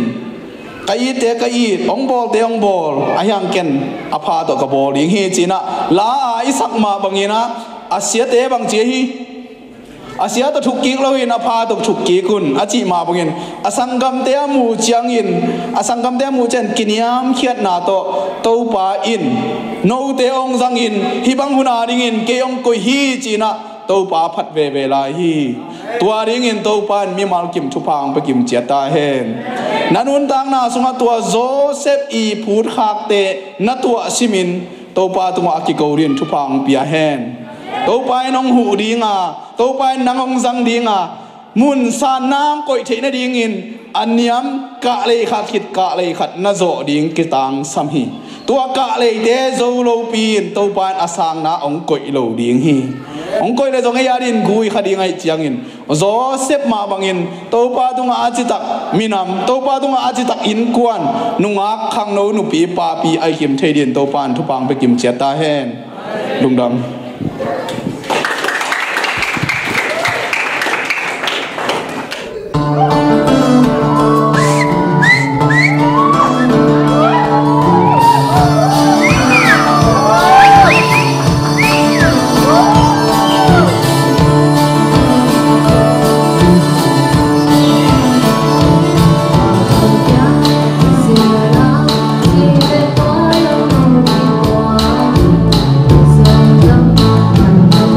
กายเตกายองบอลเตองบอลอายังเกนอภาตกบอลยิงฮีจีนะลาอิสักมาบังยินะอาเซียเตบังเจฮีอาเซียตทุกกิกเราอินอภาตทุกกิกุนอาจีมาบังยินอาสังกัมเตอมูจียงอินอาสังกัมเตอมูเจนกินยามเขียดนาโตโตปาอินโนเตองซังอินฮิบังหุนาดิงอินเกยองกุยฮีจีนะโตปาพัดเวลาฮีตัวริงอินโตปานมีมาลกิมทุพังไปกิมเจตาเฮนนันุนตังนาสุงตัวโจเซฟอีพูดขักเตนัตัวซิมินโตปาตัวอากิโกรินทุพังเปียเฮนโตปายน้องหูดีงาโตปายนางองซังดีงามุนสานน้ำก่อยเทนดิงอินอันยำกะเลยขัดขิดกะเลยขัดนาโจดิงกิตังสัมฮีตัวกะเลยเดโจโลปีนโตปานอาสังนาองก่อยโลดิงฮีองก่อยเลยจงให้ยาดินกุยขัดดิงไอจียงอินโจเซฟมาบังอินโตปาตุงอาจิตักมินามโตปาตุงอาจิตักอินกวนนุงอาขังโนนุปีปาปีไอคิมเทดินโตปานทุปังไปกิมเจตาเฮนลุงดำHãy subscribe cho kênh Ghiền Mì Gõ để không bỏ lỡ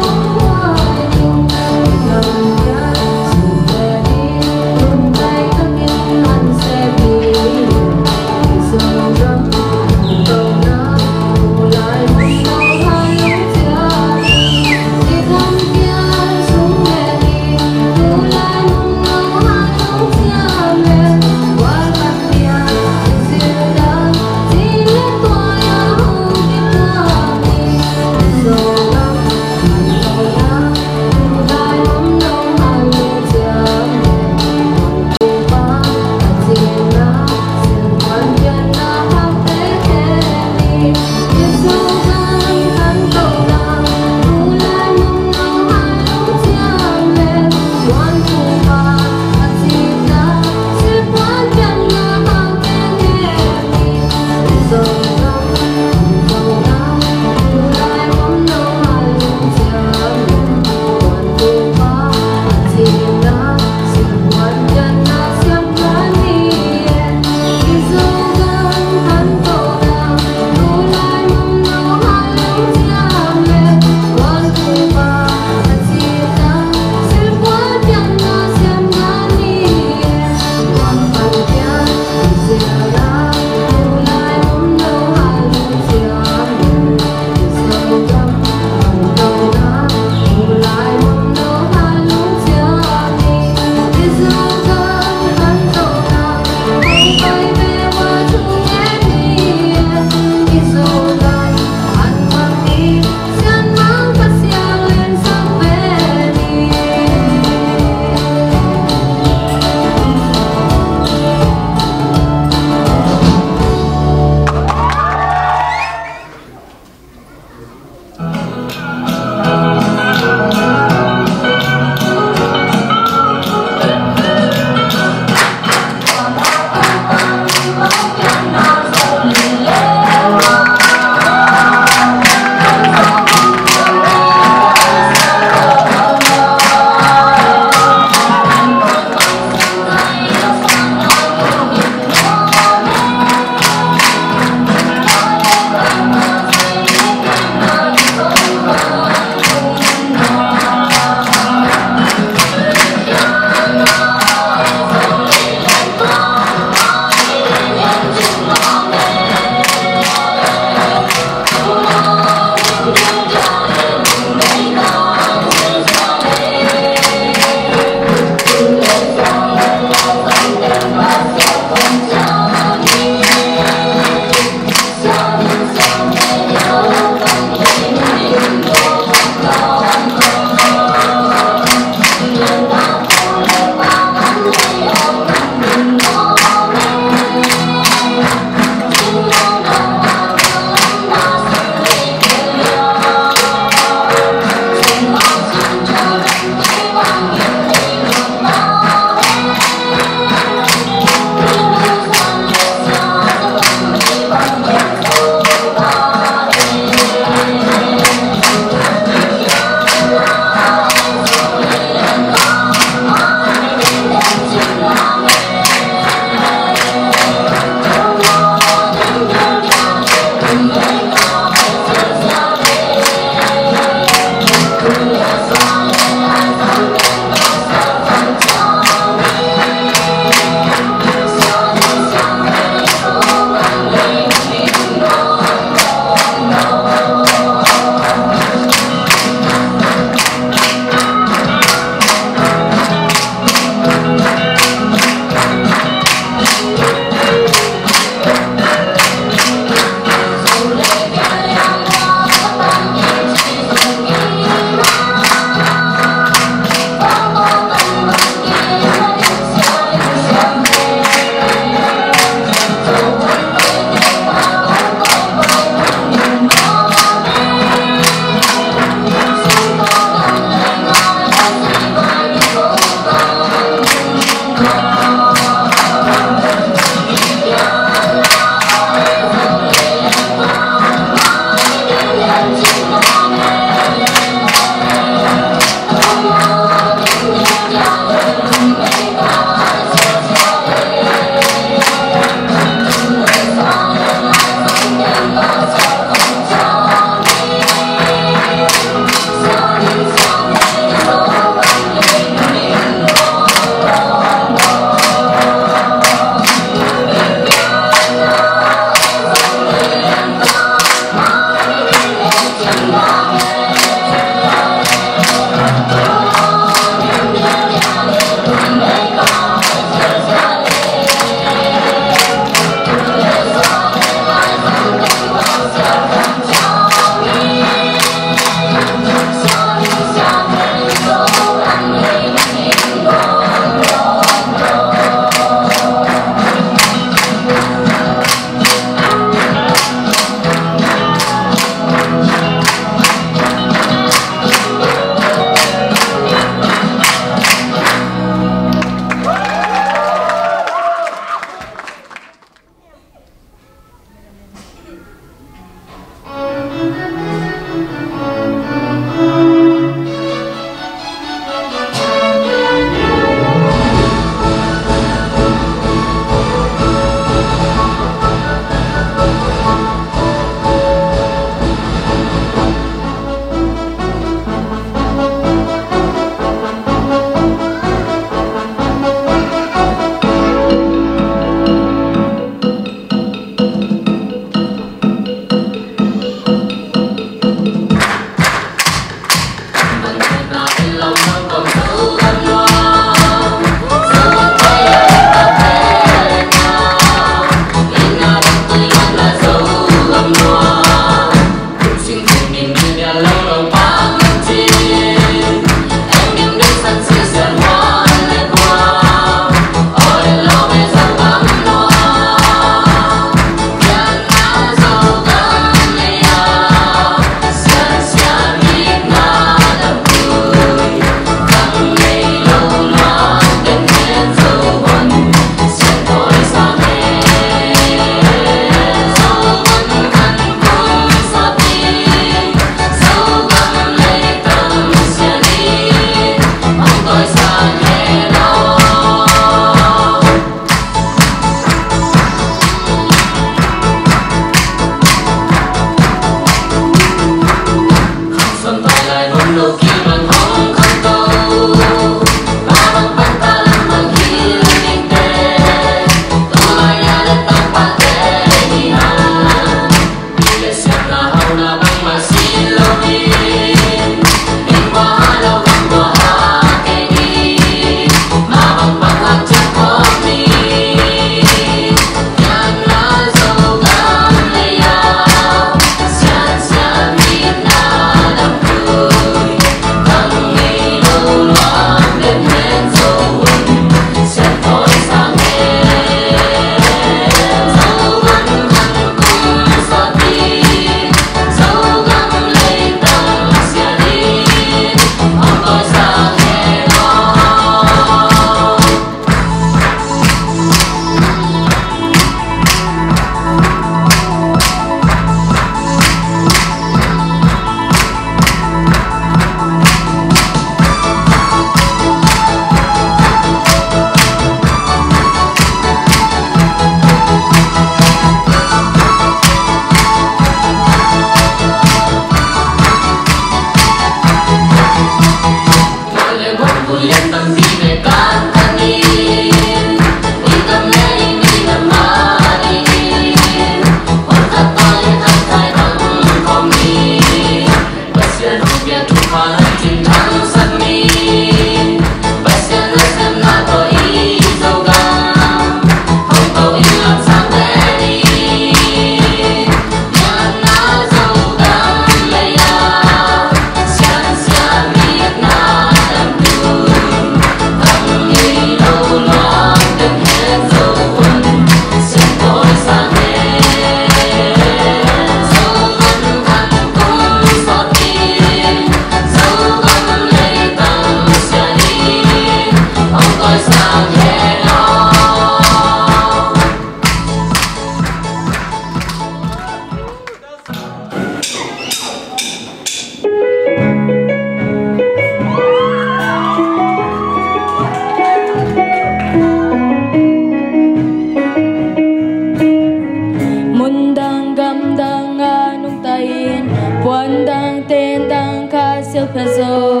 siêu phê dâu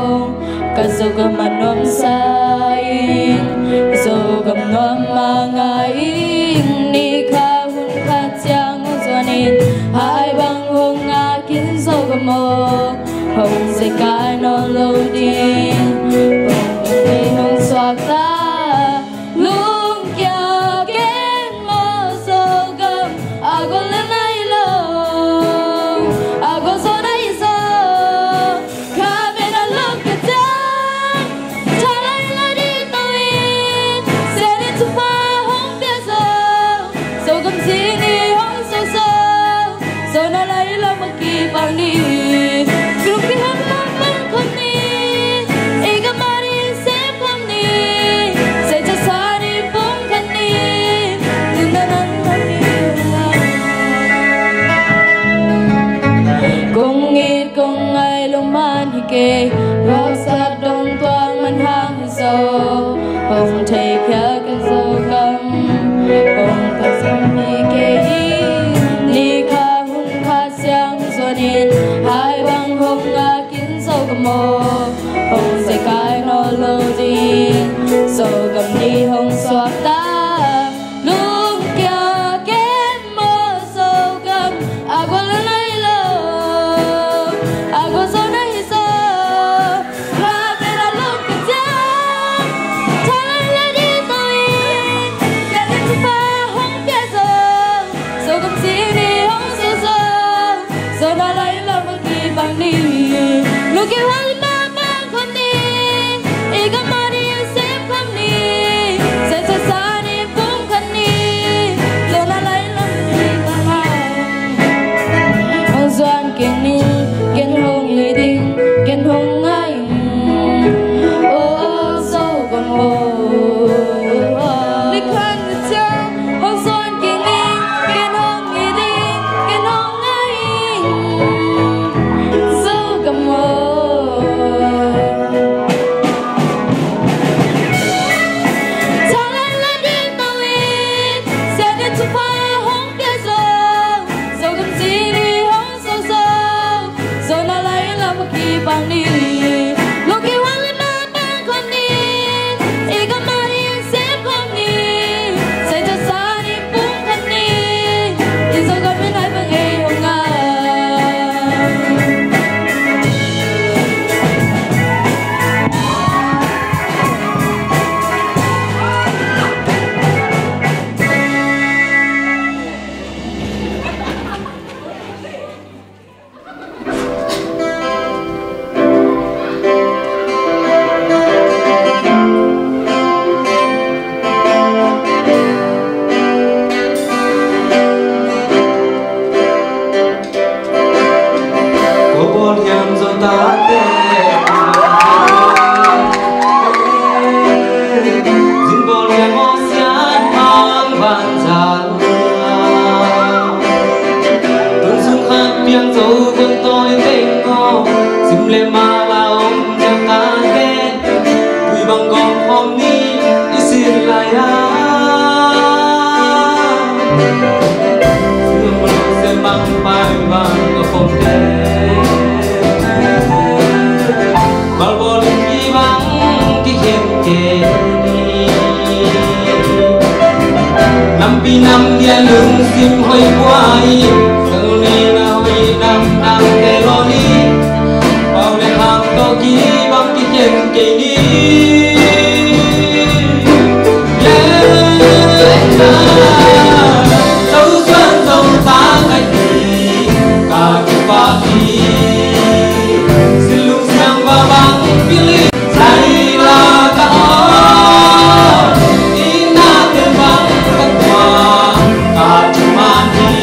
cả dâu cầm mà nôm sai dâu cầm nôm mà ngài ni kha hun kha chang cho nên hai băng hông ngã kín dâu cầm mô hồng dây cái nó lâu đi hồng đi hồng xoạc ta luôn kia kén mơ dâu cầm con lên này lâu con số đây giờ khá bên nó lúc kia ta cha lại là đi tôi sẽ đến chụp hoa hông biết giờ dâu cầm gì đi hông sâu sâu dâu nó lấy lâu mà kỳ bằng đi lúc khi hâm lắm vẫn không đi ý cầm mà đi sẽ không đi sẽ cho xa đi cũng không đi nhưng nó nắng không đi cùng nghĩ cùng ngày lúc man hi kê gót sát đông toang man hang sâu hồng thầy khá cần sâu cầm hồng thật sông hi kê ni kha hun kha xiang cho nên hai băng hồng ngã kín sâu cầm mô hồng sẽ cái nó lâu đi sâu cầm đi hồng xoạc ta lúc kia kém mơ sâu cầm qua lần này lâu qua sau này sao ra bên là lúc kia cha lại là đi tôi sẽ đến chụp hoa hồng biết giờ sâu cầm gì đi hồng sâu sâu giờ nó lấy lòng một kỳ bằng đi lúc kia hoa lên ba không đi ý cầm mà đi sẽ không đi sẽ cho xa đi cũng không đi giờ nó lấy lòng một kỳ bằng hồng doan kiên ni kiên hồng người tình kiên hồng anh ô sâu còn mồ lịch hành người cha hồng doan kiên ni kiên hồng người tình kiên hồng anh sâu còn mồ cha lại là đi tôi sẽ đến chụp hoa hồng biết giờ dâu cầm gì đi hồng sâu sâu rồi nó lấy là một kỳ bằng đi lúc khi hoa lên ba không đi ý cầm mà đi sẽ không đi sẽ cho xa đi cũng không đi thì dâu cầm bên ai bằng ấy hồng ngà Cô bốn hiểm rồi ta tê dừng bốn hiểm mô xián mang vạn giàn tuần dung khát biếng dấu quân tôi tình cô dìm lên mà là ông chẳng ta tê tùy bằng gom hôm ni đi xin lại dương một lúc sẽ mang bài vàng ở phòng thế Balbol ibang kikente Nampi nam dia lung sim hoi buai Seli na hoi nam nam teloni Pau le ham to ki bang kikente ni Sâu xuân sâu ta ngày thì Cả kipa ki Silung siang babang pilih Saya tak Ina terbang ketua Kacumani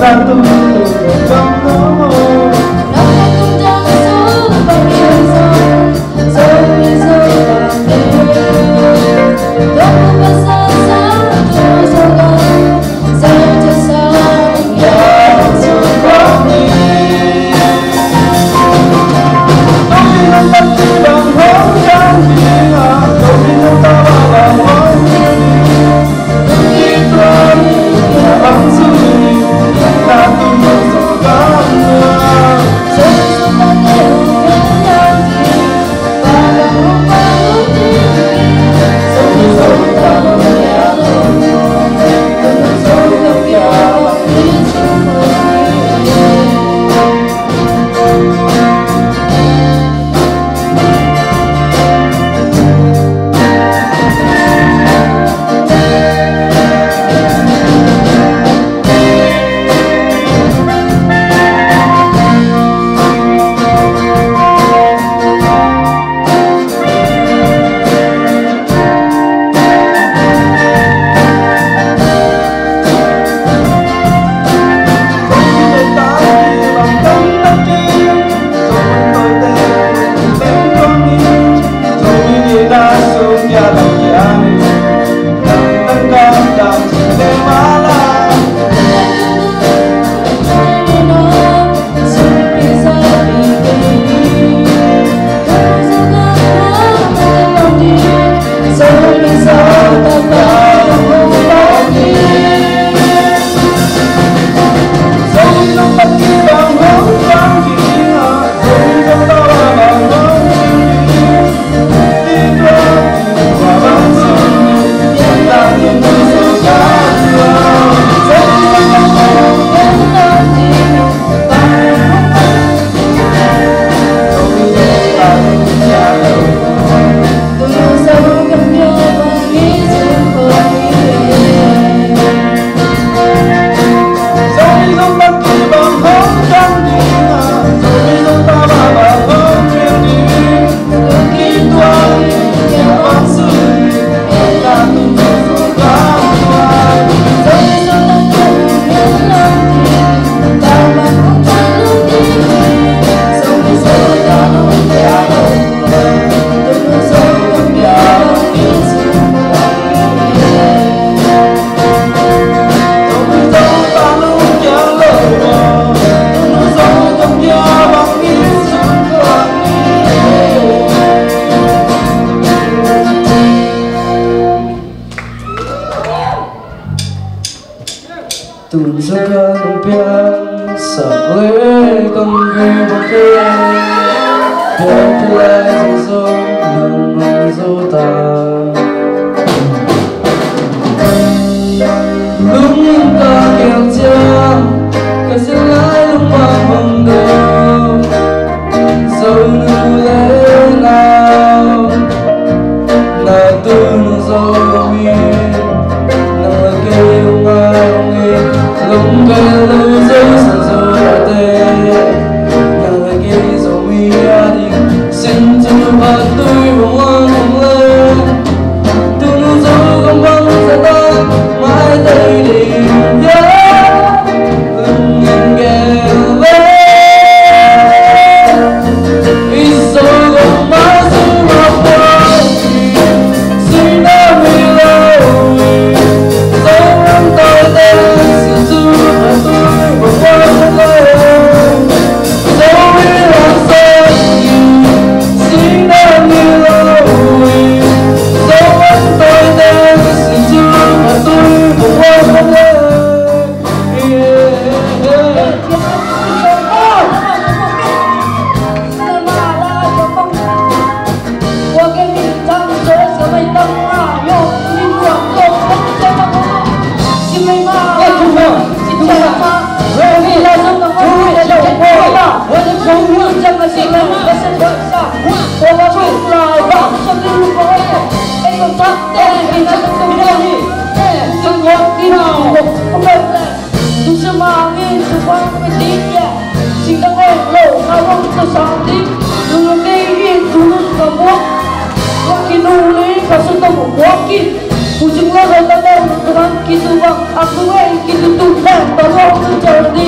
từng giấc mơ biếng sợ với con người một kia để tương lai dần dần nằm nằm dâu ta lúc ta kẹo trăng cả sẽ lại lúc mà mong đâu dẫu nu lẽ nào là tôi nu dâu mi nằm là cây ông ai ông ấy lông cây lâu dấu sẵn dấu là tê nằm là cây dấu mi đi xin cho bà tôi bóng hoa mong lên tôi nu dấu không băng sẽ ta mãi đây để nhớ lần nhìn ghé về ít dấu không má dấu mà qua xin đã vì lâu dấu em tôi tên xin dù mà tôi bỏ qua không lên dấu vì làm sao xin đã vì lâu dấu em tôi tên xin dù mà tôi bỏ qua không lên Aku kita bang, aku kita tuh, dan tolong menjadi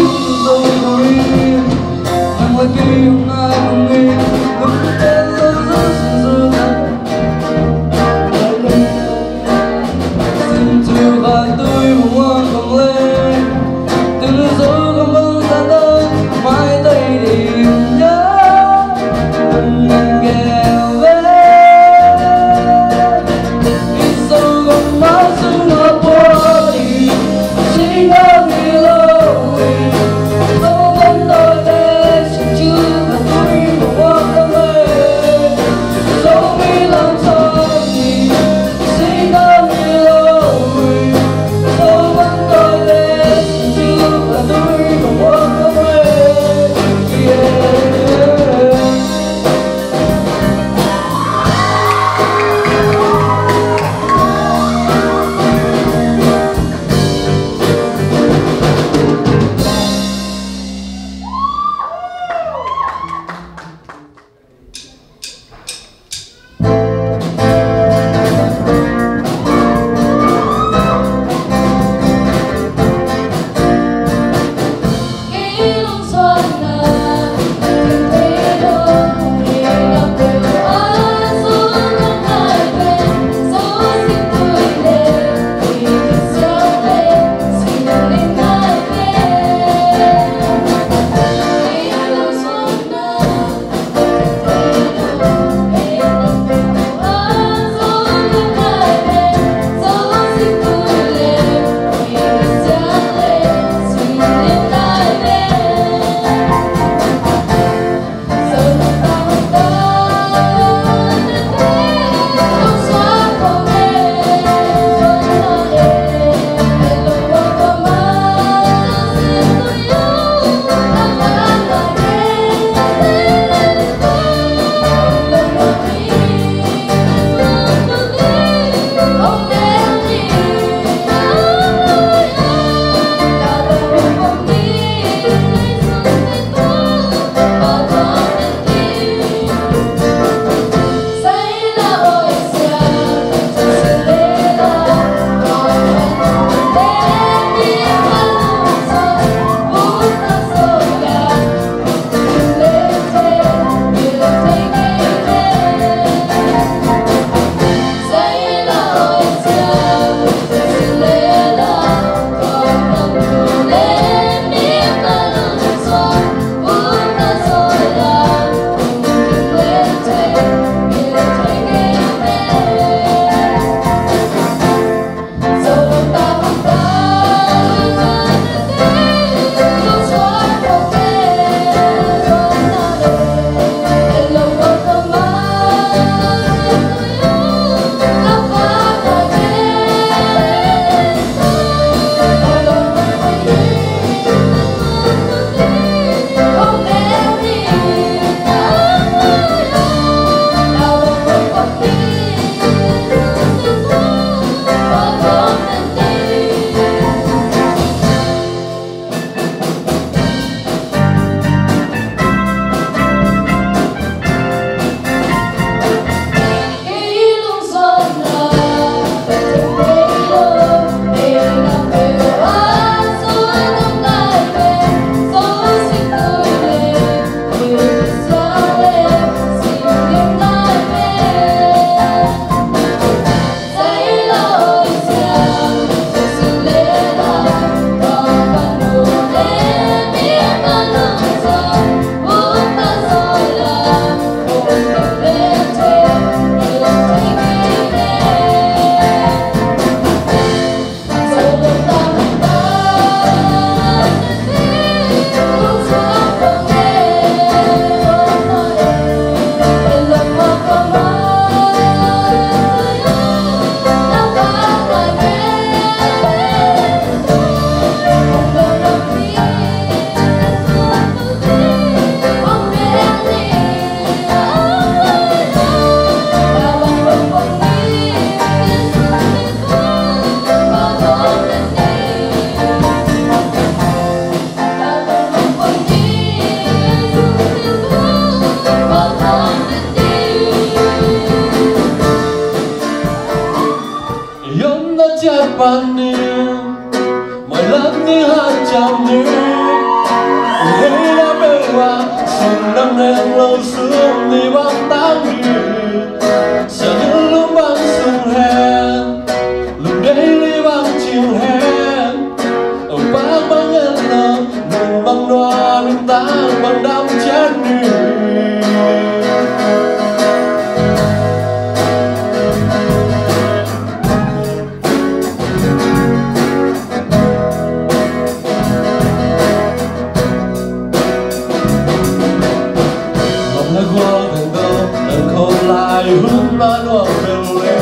Sừng nắng đen lâu xuống thì băng tán đi. Sẽ những lúc băng sung hẹn, lúc đấy đi băng chiều hẹn. Ở bác băng em là mình băng đoa mình tán băng đắm chết đi. Hướng ba nó bèo lên,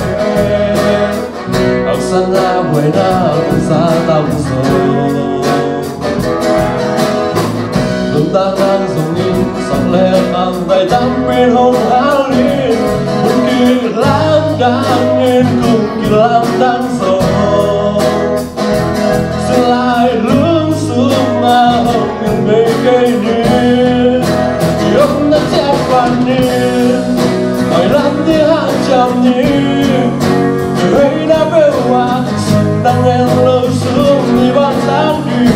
áo xanh ra quay na cũng xa tâm sầu. Đôi ta đang dùng in sẵn lên bằng tay tắm bên hông áo liên. Một kỳ lãm đang nên cùng kỳ lãm đang sầu. Sẽ lại lướn xuống mà hồng miền về cây niên. Thì ông đã chết qua niên. Mày lắm đi hàng trăm nhịp, người ấy đã bêu hoa. Sừng đang đen lâu xuống thì băng tán đi.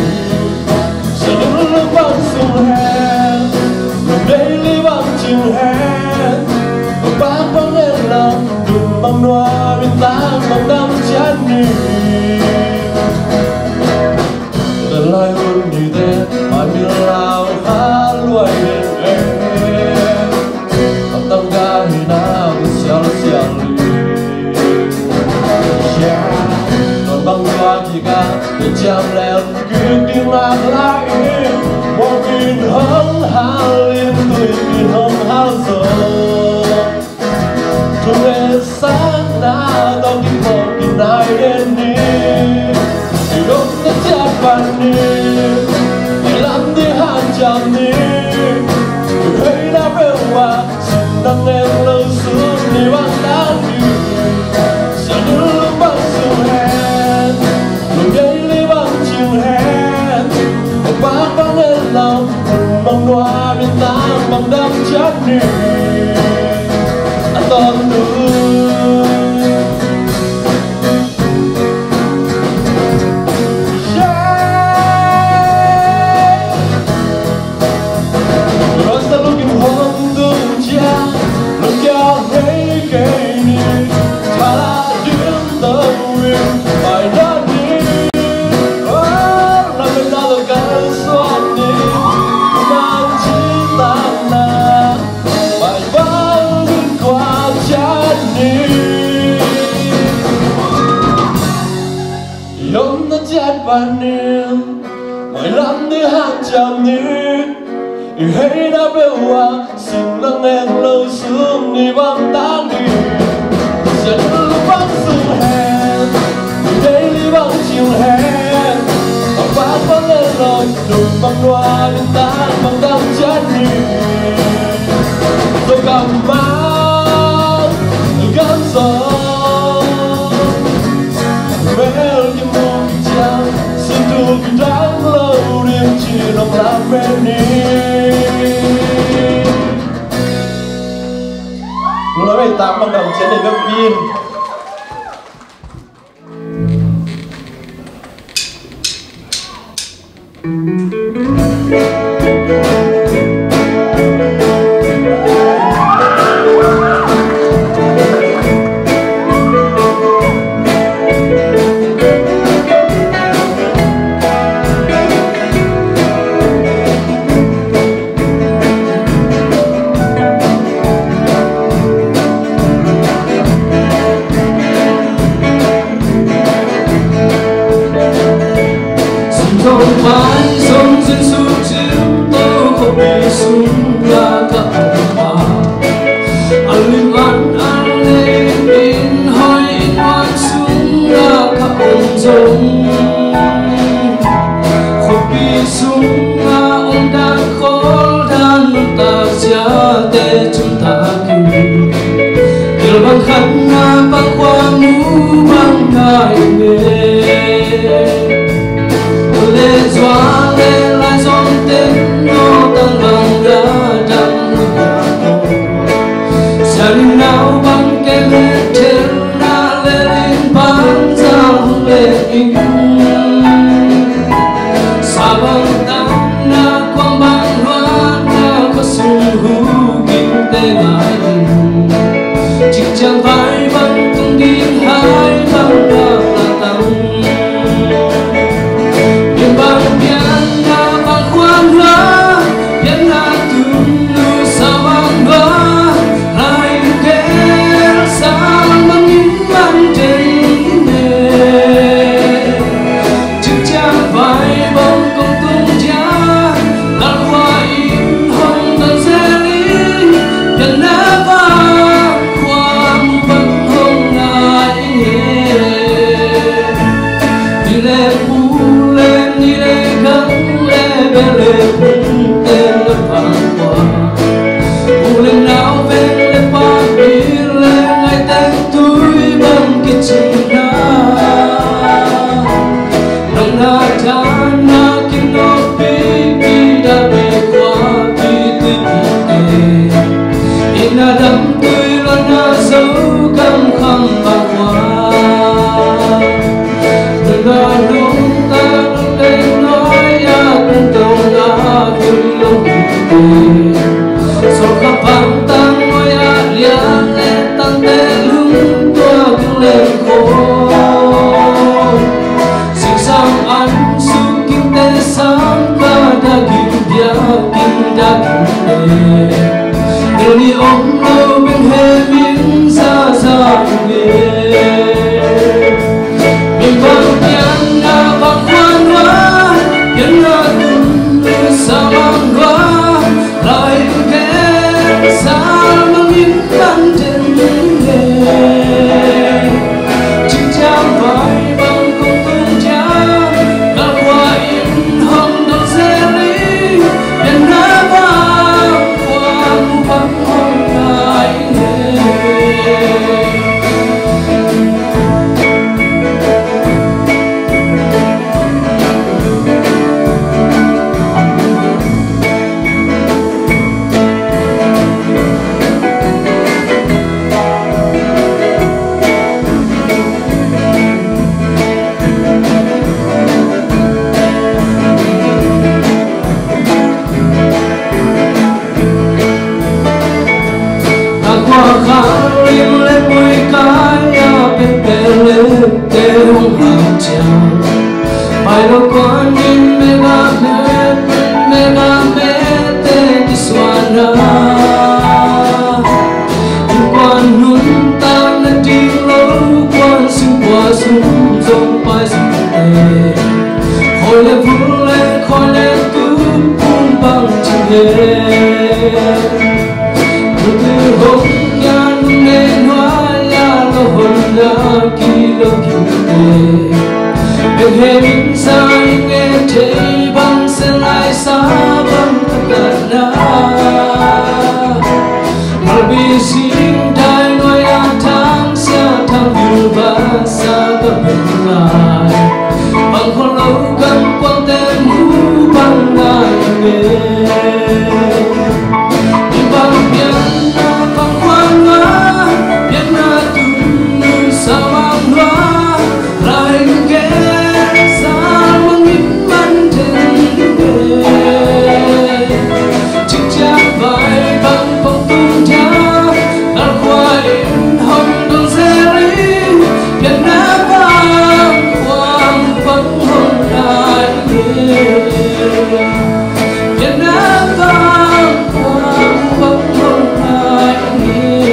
Sẽ những lúc băng sung hẹn, lúc đấy ly băng chiều hẹn. Và bác băng em lòng đừng băng đoa bên tán băng đắm chết đi. Lần lại hôn như thế mà miền lao khá luôi lên em. Tâm ga thì nào cũng xéo li. Còn băng qua thì ca để chạm lên cứ tiếng lạc lại im. Một nghìn hông há liên tuổi nghìn hông há giờ. Thu về sáng đã tao kinh một kinh ai đến đi. Thì lúc nó chết bàn đi, mày lắm đi hàng trăm đi. Người ấy đã bêu hoa. Nắng em lâu xuống thì băng tán đi. Sẽ những lúc băng sung hẹn, lúc đấy ly băng chiều hẹn. Một bác băng em lòng băng hoa bên tán băng đắm chết đi. Anh toàn nuôi mày lắm đi hàng trăm niên. Người ấy đã bêu hoa. Sừng nắng em lâu xuống thì băng tán đi. Sẽ những lúc băng sung hẹn, người đấy ly băng chiều hẹn. Và bác băng em rồi đừng băng đoa bên tán băng đắm chết đi. Rồi gặp mắt gắn gió mê như một cái trăng. Xin dù cái đáng lâu đêm chỉ lòng làm bên đi. Lúc đó mình tạm bằng đồng trên này gấp pin. từ hôm nhan nên hoa ya lo hồn na kỳ lo kỳ bên hình sai nghe thấy bằng sẽ lại xa bằng tất cả mà vì xin đại nói an thang xa thang yêu và xa tất bên lại bằng con lâu cầm quăng tên mũ bằng ngài nghề bằng biển bằng khoan ngã biển na tung nơi sao mang hoa lại ghé xa mang im man tình nghề chiếc chát vai bằng phong tung cha đã qua in hồng đôi xe rí biển na vang quang vẫn hồng đại nghề biển na vang quang vẫn hồng đại nghề.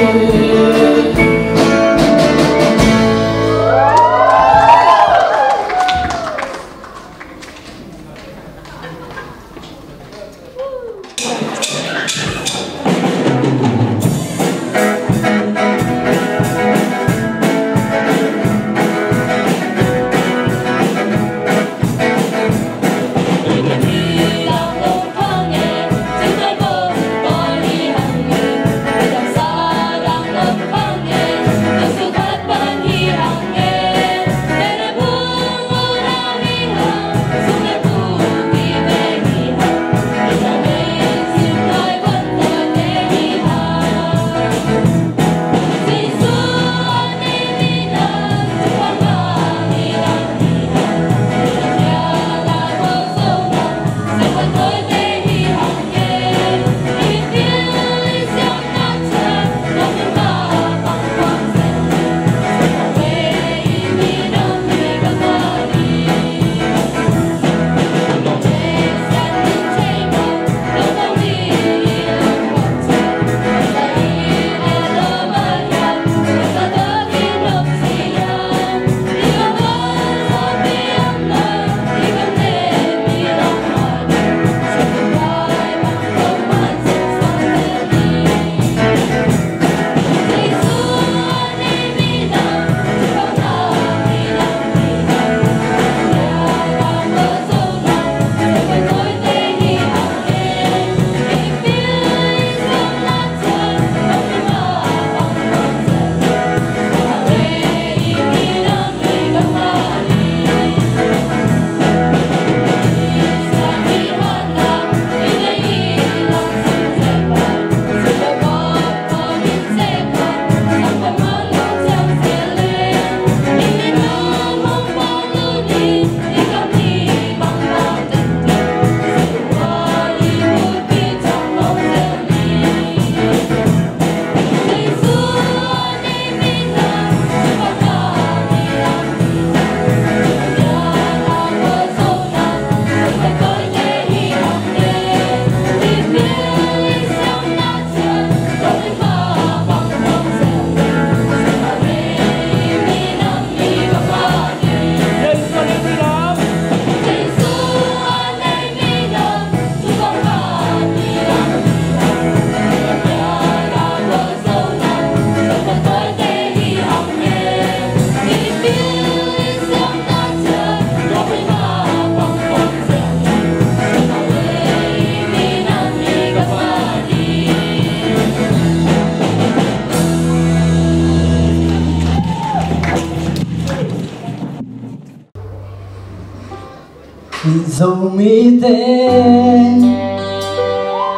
Zomi tên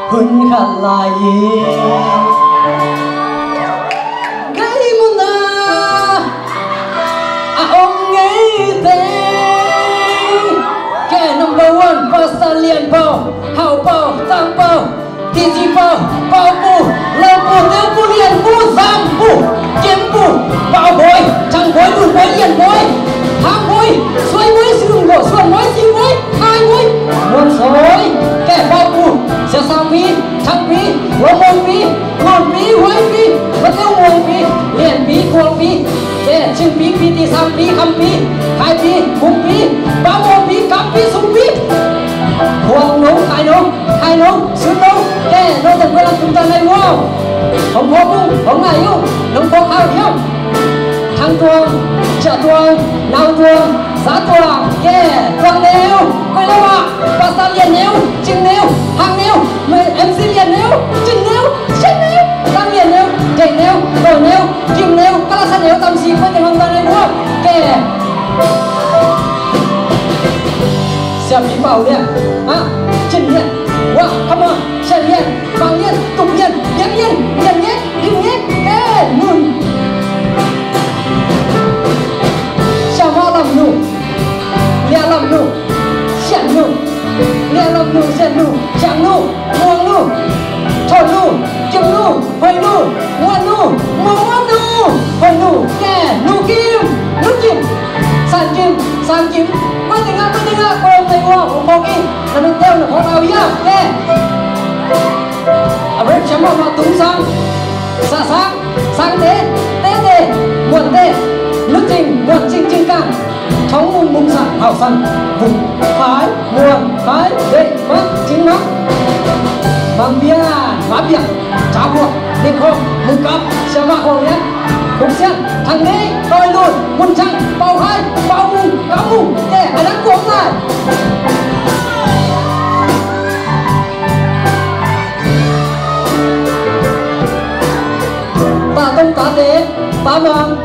hun khát lại Guymon ông ấy tên cái number one Australian bao hào bao tăng bao tiji bao bao bu lâu bu tiêu bu liền bu giam bu kiếm bu bao bồi chẳng bồi đủ bồi liền bồi hàng bồi xuôi bồi sương bồi xuân bồi xin bồi hai bồi một rồi kẻ bao bu sẽ sang mi chẳng mi lỗ môn mi ngọn mi huế mi và tiêu môn mi liền mi cuồng mi để chừng mi mi thì sang mi khăm mi hai mi bụng mi bao môn mi cắm mi sung mi cuồng nấu khai nấu hai nấu xuống nấu kè nấu từng cái làm chúng ta này wow không có cung không ngại yêu nông có khao hiếu thằng tuồng chợ tuồng nào tuồng giá tuồng yeah tuồng nêu quay lâu à và sao liền nêu chừng nêu hàng nêu MC liền nêu chừng nêu chết nêu tăng liền nêu chạy nêu đổ nêu kim nêu các là sân nêu tâm sĩ quay tình hôm ta này wow yeah xem phím bảo đi à chân liền wow come on chân liền bằng liền tục liền nhém liền liền nhét đinh nhét yeah nùn chào hoa làm nụ lia làm nụ xẻn nụ lia làm nụ xẻn nụ chẳng nụ muông nụ thổi nụ kim nụ hồi nụ nguồn nụ muông nụ hồi nụ yeah nụ kim sang kim quay tình ạ quay ông thầy hoa ông bọc in là mình theo được hoa nào nhá yeah à bây chấm vào mặt túng sang sang tế muộn tế nước trình muộn trình càng thống mùng sẵn hảo sẵn vùng phái muộn phái đệ mắt chính mắt bằng bia má biển cháo buộc đêm hôm mùng cấp xe mạc hồ nhé cùng xem thằng đế đôi lùi muôn trăng bao hai bao mùng cáo mùng để hãy đánh cuống này ta tông tá tế tá vàng